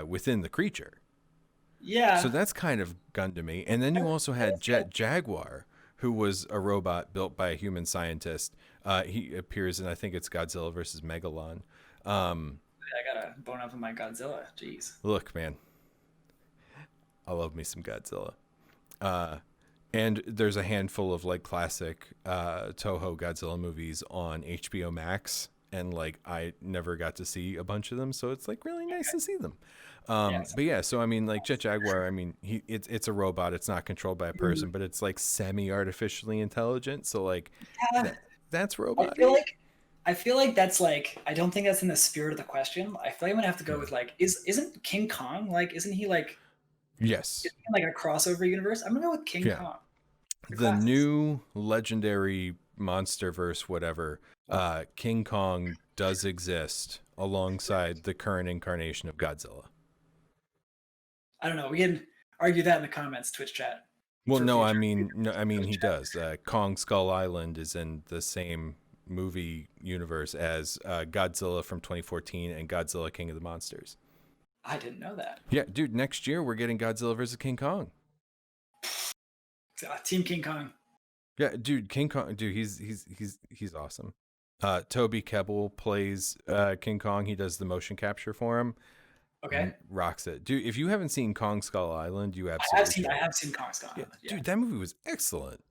within the creature. Yeah. So that's kind of Gundam-y. And then you also had Jet Jaguar, who was a robot built by a human scientist. He appears in, I think it's Godzilla versus Megalon. I gotta bone up on my Godzilla. Jeez. Look, man, I love me some Godzilla. And there's a handful of like classic Toho Godzilla movies on HBO Max, and like I never got to see a bunch of them, so it's like really nice to see them. Yes. But yeah, so I mean, like Jet Jaguar, I mean, it's a robot, it's not controlled by a person, but it's like semi-artificially intelligent, so like Yeah, that's I robot. feel like that's like I don't think that's in the spirit of the question. I feel like I'm gonna have to go with like isn't King Kong like isn't he like Yes. isn't he like a crossover universe? I'm gonna go with King Yeah. Kong. The The classics. new legendary monsterverse, whatever, King Kong does exist alongside the current incarnation of Godzilla. I don't know. We can argue that in the comments, Twitch chat. Well, for no, I future- mean, no, I mean Twitch he chat. does. Kong Skull Island is in the same movie universe as Godzilla from 2014 and Godzilla King of the Monsters. I didn't know that. Yeah, dude, next year we're getting Godzilla versus King Kong. Team King Kong. Yeah, dude, King Kong, dude, he's awesome. Toby Kebbell plays King Kong. He does the motion capture for him. Okay. Rocks it, dude. If you haven't seen Kong Skull Island, you absolutely I have seen Kong Skull Yeah, Island. Yeah. dude, that movie was excellent.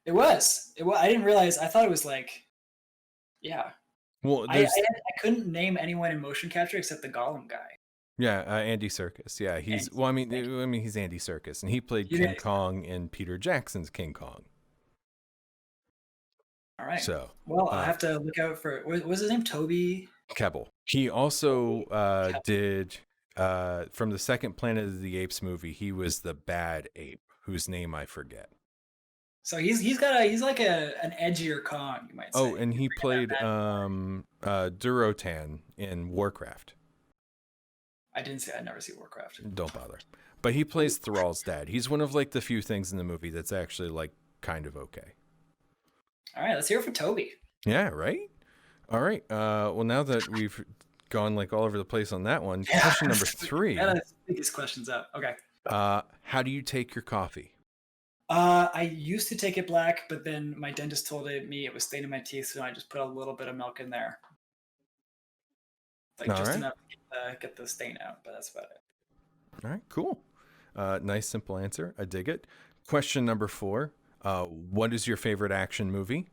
It was. I didn't realize. I thought it was like, yeah. Well, I there's couldn't name anyone in motion capture except the Gollum guy. yeah, Andy Serkis. Yeah, he's well. I mean, he's Andy Serkis, and he played He King is. Kong in Peter Jackson's King Kong. All right. So, Well, I have to look out for. What was his name? Toby. Kebbell. He also did from the second Planet of the Apes movie. He was the bad ape, whose name I forget. So he's like an edgier Kong, you might say. Oh, and he played Durotan in Warcraft. I didn't see. I never see Warcraft. Don't bother. But he plays Thrall's dad. He's one of like the few things in the movie that's actually like kind of okay. All right, let's hear it for Toby. Yeah, right? All right. Well, now that we've gone like all over the place on that one, question number 3. Gotta pick these questions up. Okay. How do you take your coffee? I used to take it black, but then my dentist told me it was staining my teeth, so I just put a little bit of milk in there. Like All just right. enough to get the stain out, but that's about it. All right, cool. Nice, simple answer. I dig it. Question number 4. What is your favorite action movie?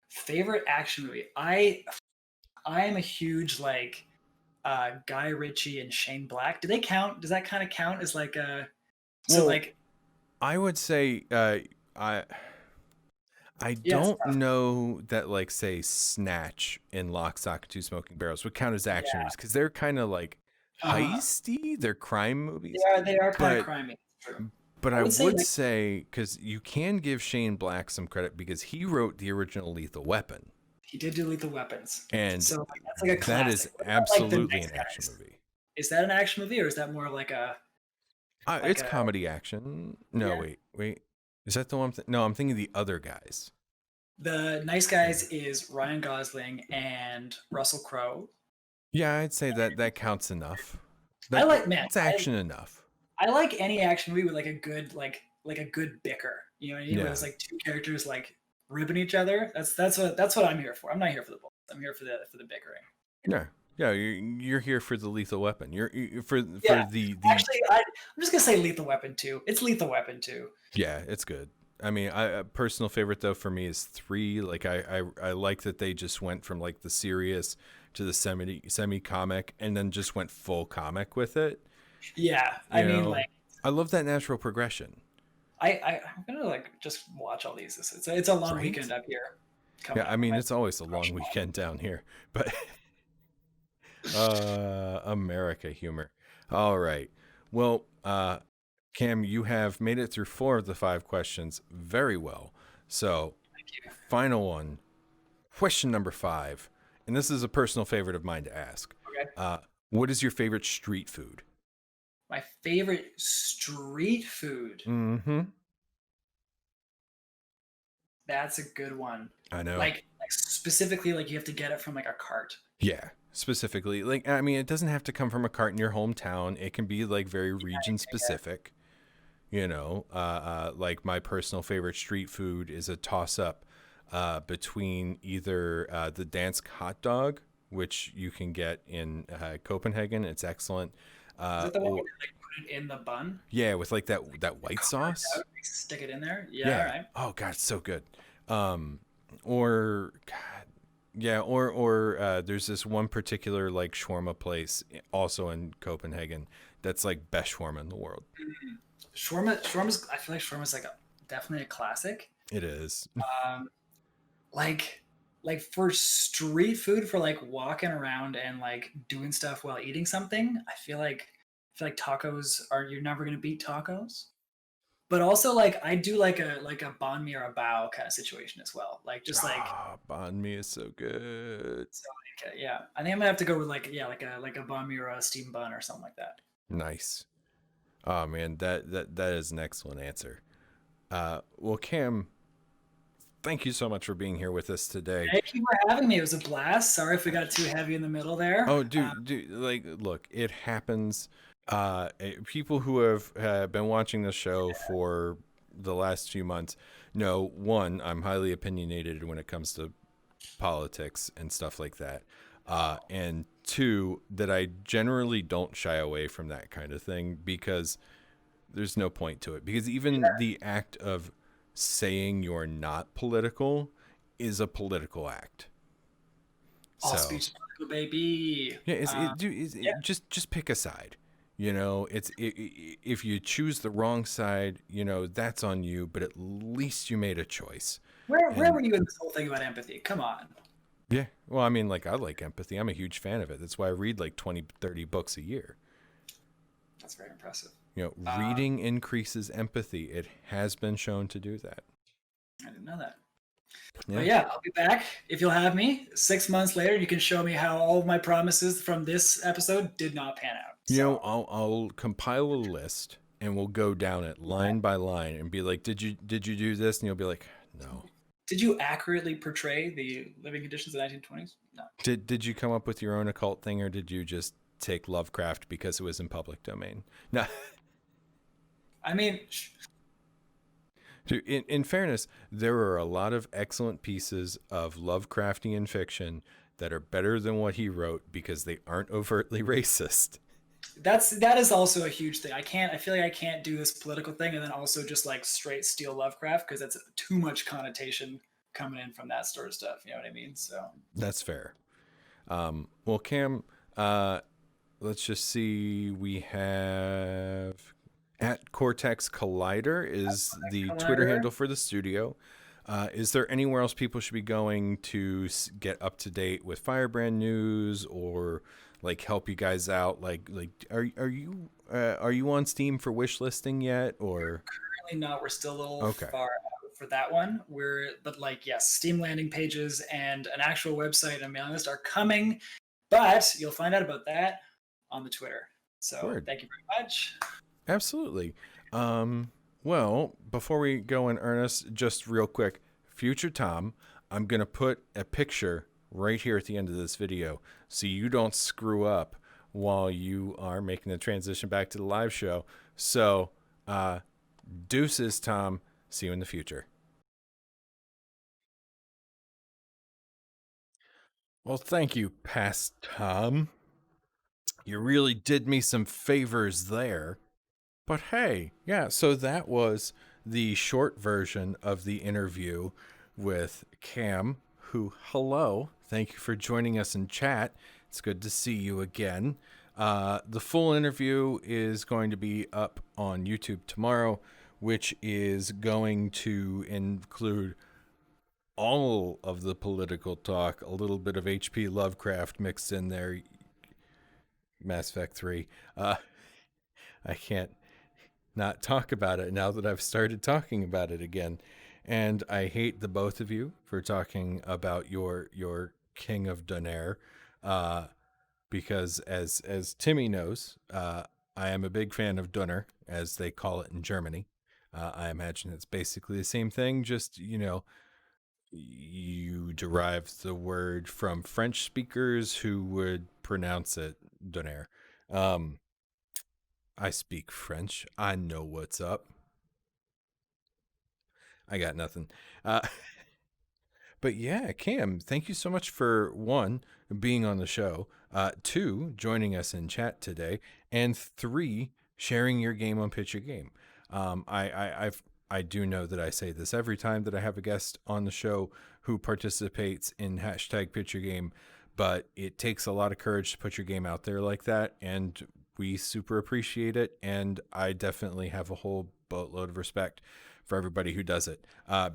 Favorite action movie? I am a huge like Guy Ritchie and Shane Black. Do they count? Does that kind of count as like a Well, like I would say I don't know that like say Snatch and Lock, Stock, and Two Smoking Barrels would count as action movies because they're kind of like heisty. They're crime movies. They are kind of crimey. True. But I would say, say because you can give Shane Black some credit because he wrote the original Lethal Weapon. He did do Lethal Weapons, and so that's like a classic. that is What about, absolutely like, an action movie. Is that an action movie or is that more like a? It's comedy action. No, wait. Is that the one? No, I'm thinking the other guys. The Nice Guys is Ryan Gosling and Russell Crowe. Yeah, I'd say that counts enough. It's action enough. I like any action movie with like a good like a good bicker. You know what I mean? Where it's like two characters like ribbing each other. That's what I'm here for. I'm not here for the bullets. I'm here for the bickering. Yeah, you're here for the Lethal Weapon. You're for the. Actually, I'm just gonna say Lethal Weapon 2. It's Lethal Weapon 2. Yeah, it's good. I mean, a personal favorite though for me is 3. Like I like that they just went from like the serious to the semi comic and then just went full comic with it. Yeah, I mean, like I love that natural progression. I'm gonna like just watch all these. It's a long weekend up here. Yeah, I mean it's always a long weekend down here, but America humor. All right. Well, Cam, you have made it through 4 of the 5 questions very well. So, final one, question number 5, and this is a personal favorite of mine to ask. Okay. What is your favorite street food? My favorite street food. Mm-hmm. That's a good one. I know. Like specifically, like you have to get it from like a cart. Yeah, specifically. Like, I mean, it doesn't have to come from a cart in your hometown. It can be like very region specific. You know, like my personal favorite street food is a toss up between either the Dansk hot dog, which you can get in Copenhagen. It's excellent. Is that the one where you like put it in the bun. Yeah, with like that white sauce. Out, stick it in there. Yeah, all right. Oh god, it's so good. Or god, yeah, or there's this one particular like shawarma place also in Copenhagen that's like best shawarma in the world. Shawarma's. I feel like shawarma's like definitely a classic. It is. Like for street food, for like walking around and like doing stuff while eating something, I feel like tacos are, you're never gonna beat tacos. But also like I do like a banh mi or a bao kind of situation as well. Like just like banh mi is so good. so like yeah, I think I'm gonna have to go with like like a banh mi or a steamed bun or something like that. Nice. Oh man, that is an excellent answer. Well, Cam, thank you so much for being here with us today. Thank you for having me. It was a blast. Sorry if we got too heavy in the middle there. Oh, dude, like, look, it happens. People who have been watching the show for the last few months know, one, I'm highly opinionated when it comes to politics and stuff like that. And two, that I generally don't shy away from that kind of thing because there's no point to it. Because even the act of saying you're not political is a political act. All speech political, baby. Yeah, just pick a side. You know, if you choose the wrong side, you know, that's on you, but at least you made a choice. Where were you in this whole thing about empathy? Come on. Yeah. Well, I mean, like, I like empathy. I'm a huge fan of it. That's why I read like 20, 30 books a year. That's very impressive. You know, reading increases empathy. It has been shown to do that. I didn't know that. But yeah, I'll be back if you'll have me. 6 months later, you can show me how all of my promises from this episode did not pan out. So. You know, I'll compile a list and we'll go down it line by line and be like, did you do this? And you'll be like, no. Did you accurately portray the living conditions of the 1920s? No. Did you come up with your own occult thing, or did you just take Lovecraft because it was in public domain? No. I mean, dude, in fairness, there are a lot of excellent pieces of Lovecraftian fiction that are better than what he wrote because they aren't overtly racist. That is also a huge thing. I feel like I can't do this political thing and then also just like straight steal Lovecraft because that's too much connotation coming in from that sort of stuff. You know what I mean? So that's fair. Well, Cam, let's just see. We have at Cortex Collider is the Twitter handle for the studio. Is there anywhere else people should be going to get up to date with Firebrand news or like help you guys out? Like are you on Steam for wish listing yet? Or currently not. We're still a little far out for that one. But like yes, Steam landing pages and an actual website and mailing list are coming, but you'll find out about that on the Twitter. So Thank you very much. Absolutely. Well, before we go in earnest, just real quick, future Tom, I'm going to put a picture right here at the end of this video so you don't screw up while you are making the transition back to the live show. So, deuces, Tom. See you in the future. Well, thank you, past Tom. You really did me some favors there. But hey, yeah, so that was the short version of the interview with Cam, who, hello, thank you for joining us in chat. It's good to see you again. The full interview is going to be up on YouTube tomorrow, which is going to include all of the political talk, a little bit of H.P. Lovecraft mixed in there. Mass Effect 3. I can't not talk about it now that I've started talking about it again. And I hate the both of you for talking about your King of Donair, because as Timmy knows, I am a big fan of Donner, as they call it in Germany. I imagine it's basically the same thing, just, you know, you derive the word from French speakers who would pronounce it Donair. I speak French. I know what's up. I got nothing. But yeah, Cam, thank you so much for, one, being on the show, two, joining us in chat today, and three, sharing your game on Pitch Your Game. I do know that I say this every time that I have a guest on the show who participates in hashtag Pitch Your Game, but it takes a lot of courage to put your game out there like that, and we super appreciate it. And I definitely have a whole boatload of respect for everybody who does it,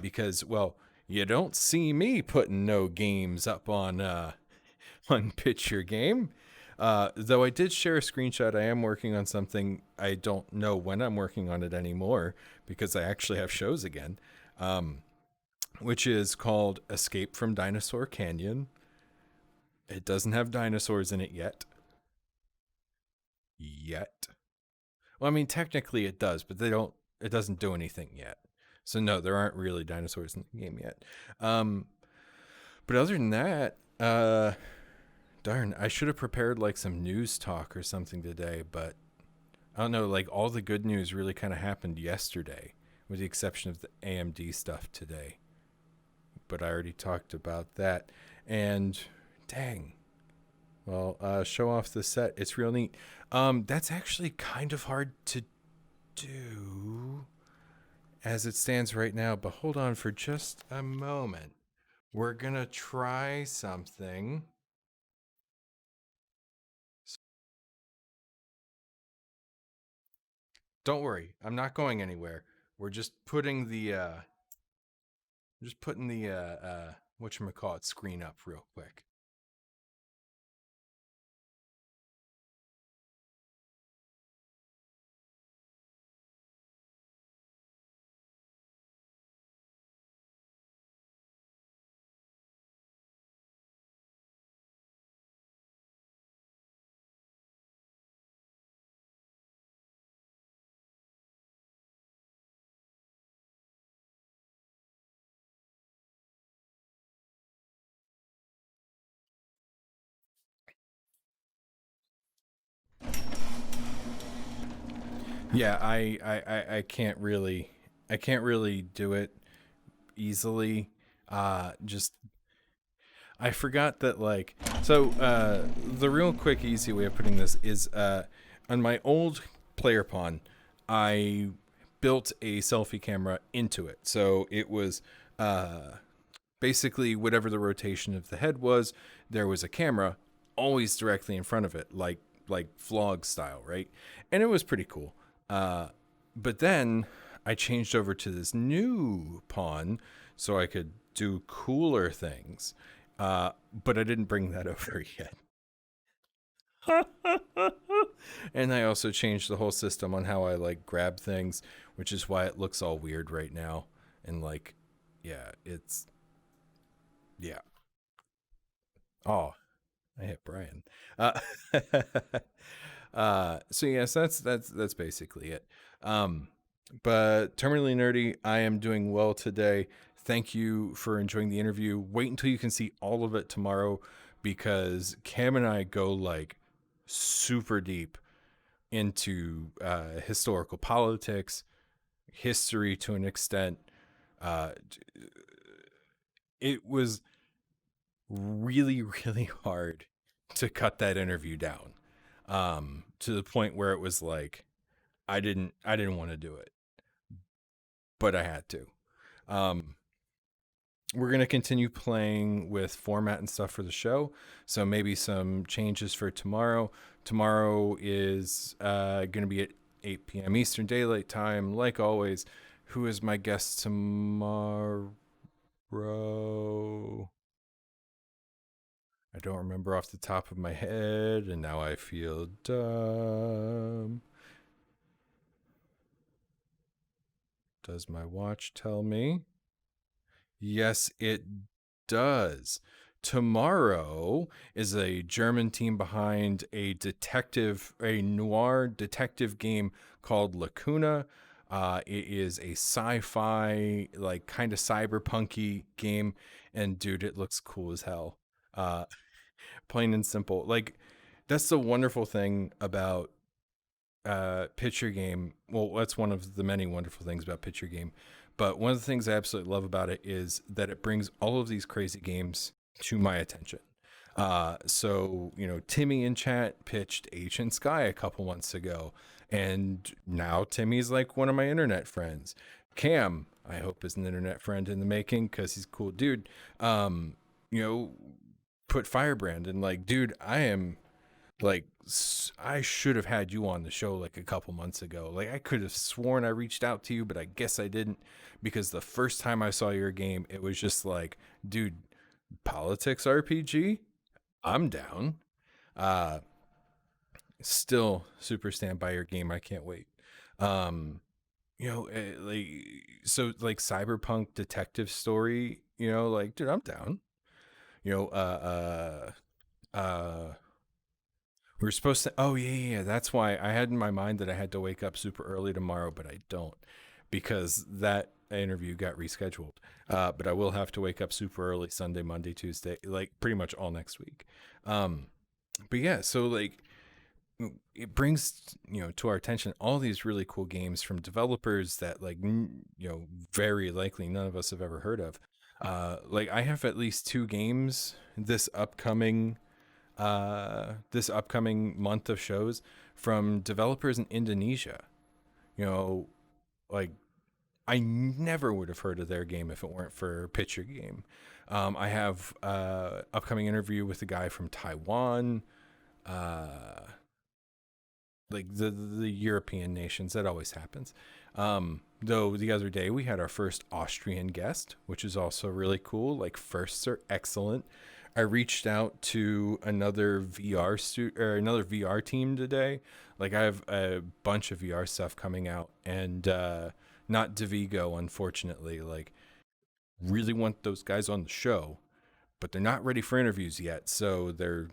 because, well, you don't see me putting no games up on Pitch Your Game. Though I did share a screenshot. I am working on something. I don't know when I'm working on it anymore because I actually have shows again, which is called Escape from Dinosaur Canyon. It doesn't have dinosaurs in it yet. Well, I mean, technically it does, but it doesn't do anything yet. So no, there aren't really dinosaurs in the game yet. But other than that, darn, I should have prepared like some news talk or something today, but I don't know, like all the good news really kind of happened yesterday, with the exception of the AMD stuff today. But I already talked about that. And dang. Well, show off the set. It's real neat. That's actually kind of hard to do as it stands right now, but hold on for just a moment. We're going to try something. Don't worry, I'm not going anywhere. We're just putting the whatchamacallit screen up real quick. Yeah, I can't really do it easily. Just I forgot that, like, so the real quick easy way of putting this is on my old player pawn, I built a selfie camera into it. So it was basically whatever the rotation of the head was, there was a camera always directly in front of it, like vlog style, right? And it was pretty cool. But then I changed over to this new pawn so I could do cooler things. But I didn't bring that over yet. And I also changed the whole system on how I like grab things, which is why it looks all weird right now. And like, yeah, yeah. Oh, I hit Brian. So yes, that's basically it. But terminally nerdy, I am doing well today. Thank you for enjoying the interview. Wait until you can see all of it tomorrow, because Cam and I go like super deep into historical politics, history to an extent. It was really, really hard to cut that interview down, to the point where it was like I didn't want to do it, but I had to. We're going to continue playing with format and stuff for the show, so maybe some changes for tomorrow. Tomorrow is going to be at 8 p.m. Eastern Daylight Time, like always. Who is my guest tomorrow? I don't remember off the top of my head, and now I feel dumb. Does my watch tell me? Yes, it does. Tomorrow is a German team behind a noir detective game called Lacuna. It is a sci-fi, like kind of cyberpunky game, and dude, it looks cool as hell. Plain and simple. Like, that's the wonderful thing about Pitch Your Game. Well, that's one of the many wonderful things about Pitch Your Game. But one of the things I absolutely love about it is that it brings all of these crazy games to my attention. So, Timmy in chat pitched Ancient Sky a couple months ago, And now Timmy's like one of my internet friends. Cam, I hope, is an internet friend in the making because he's a cool dude. You know, put Firebrand and like, dude, I am like, I should have had you on the show like a couple months ago. Like, I could have sworn I reached out to you, but I guess I didn't, because the first time I saw your game, it was just like, dude, politics RPG, I'm down. Still super stand by your game. I can't wait. Like, so like cyberpunk detective story, like, dude, I'm down. you know uh we're supposed to, oh yeah, that's why I had in my mind that I had to wake up super early tomorrow, but I don't, because that interview got rescheduled. But I will have to wake up super early Sunday, Monday, Tuesday, like pretty much all next week. But yeah, so like, it brings to our attention all these really cool games from developers that, like, very likely none of us have ever heard of. Like, I have at least 2 games this upcoming month of shows from developers in Indonesia. Like, I never would have heard of their game if it weren't for Pitch Your Game. I have upcoming interview with a guy from Taiwan, like the European nations. That always happens. Though the other day we had our first Austrian guest, which is also really cool. Like, firsts are excellent. I reached out to another VR team today. Like, I have a bunch of VR stuff coming out, and not Devigo, unfortunately. Like, really want those guys on the show, but they're not ready for interviews yet, so they're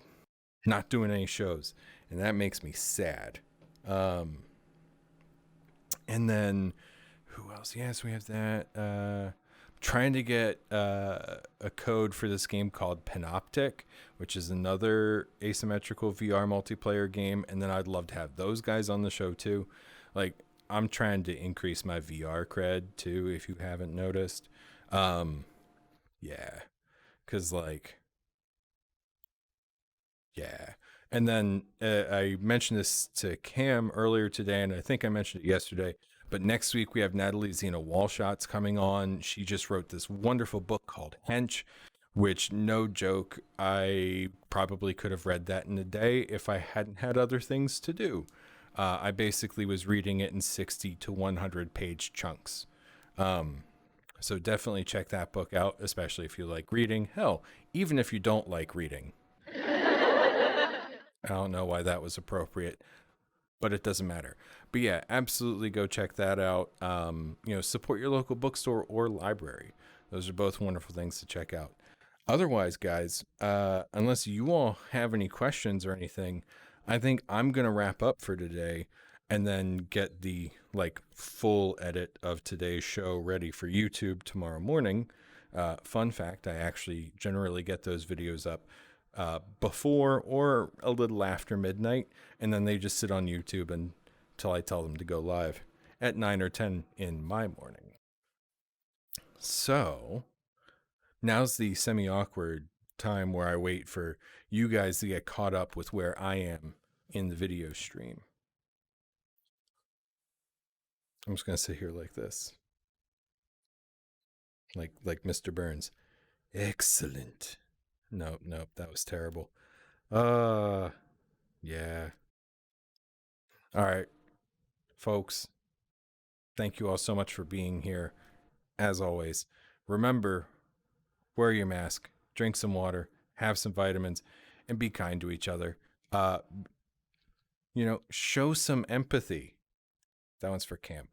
not doing any shows, and that makes me sad. And then who else? Yes, we have that. Trying to get a code for this game called Panoptic, which is another asymmetrical VR multiplayer game, and then I'd love to have those guys on the show too. Like, I'm trying to increase my VR cred too, if you haven't noticed. Yeah, because like, yeah. And then I mentioned this to Cam earlier today, and I think I mentioned it yesterday. But next week we have Natalie Zena Walshots coming on. She just wrote this wonderful book called Hench, which, no joke, I probably could have read that in a day if I hadn't had other things to do. I basically was reading it in 60 to 100 page chunks. So definitely check that book out, especially if you like reading. Hell, even if you don't like reading. I don't know why that was appropriate, but it doesn't matter. But yeah, absolutely go check that out. Support your local bookstore or library. Those are both wonderful things to check out. Otherwise, guys, unless you all have any questions or anything, I think I'm going to wrap up for today and then get the full edit of today's show ready for YouTube tomorrow morning. Fun fact, I actually generally get those videos up before or a little after midnight, and then they just sit on YouTube until I tell them to go live at 9 or 10 in my morning. So now's the semi-awkward time where I wait for you guys to get caught up with where I am in the video stream. I'm just gonna sit here like this, like Mr. Burns. Excellent. Nope, that was terrible. Yeah. All right, folks. Thank you all so much for being here. As always, remember, wear your mask, drink some water, have some vitamins, and be kind to each other. Show some empathy. That one's for Cam.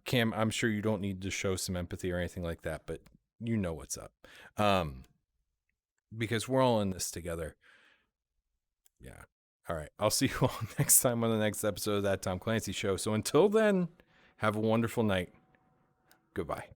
Cam, I'm sure you don't need to show some empathy or anything like that, but you know what's up. Because we're all in this together. Yeah. All right. I'll see you all next time on the next episode of That Tom Clancy Show. So until then, have a wonderful night. Goodbye.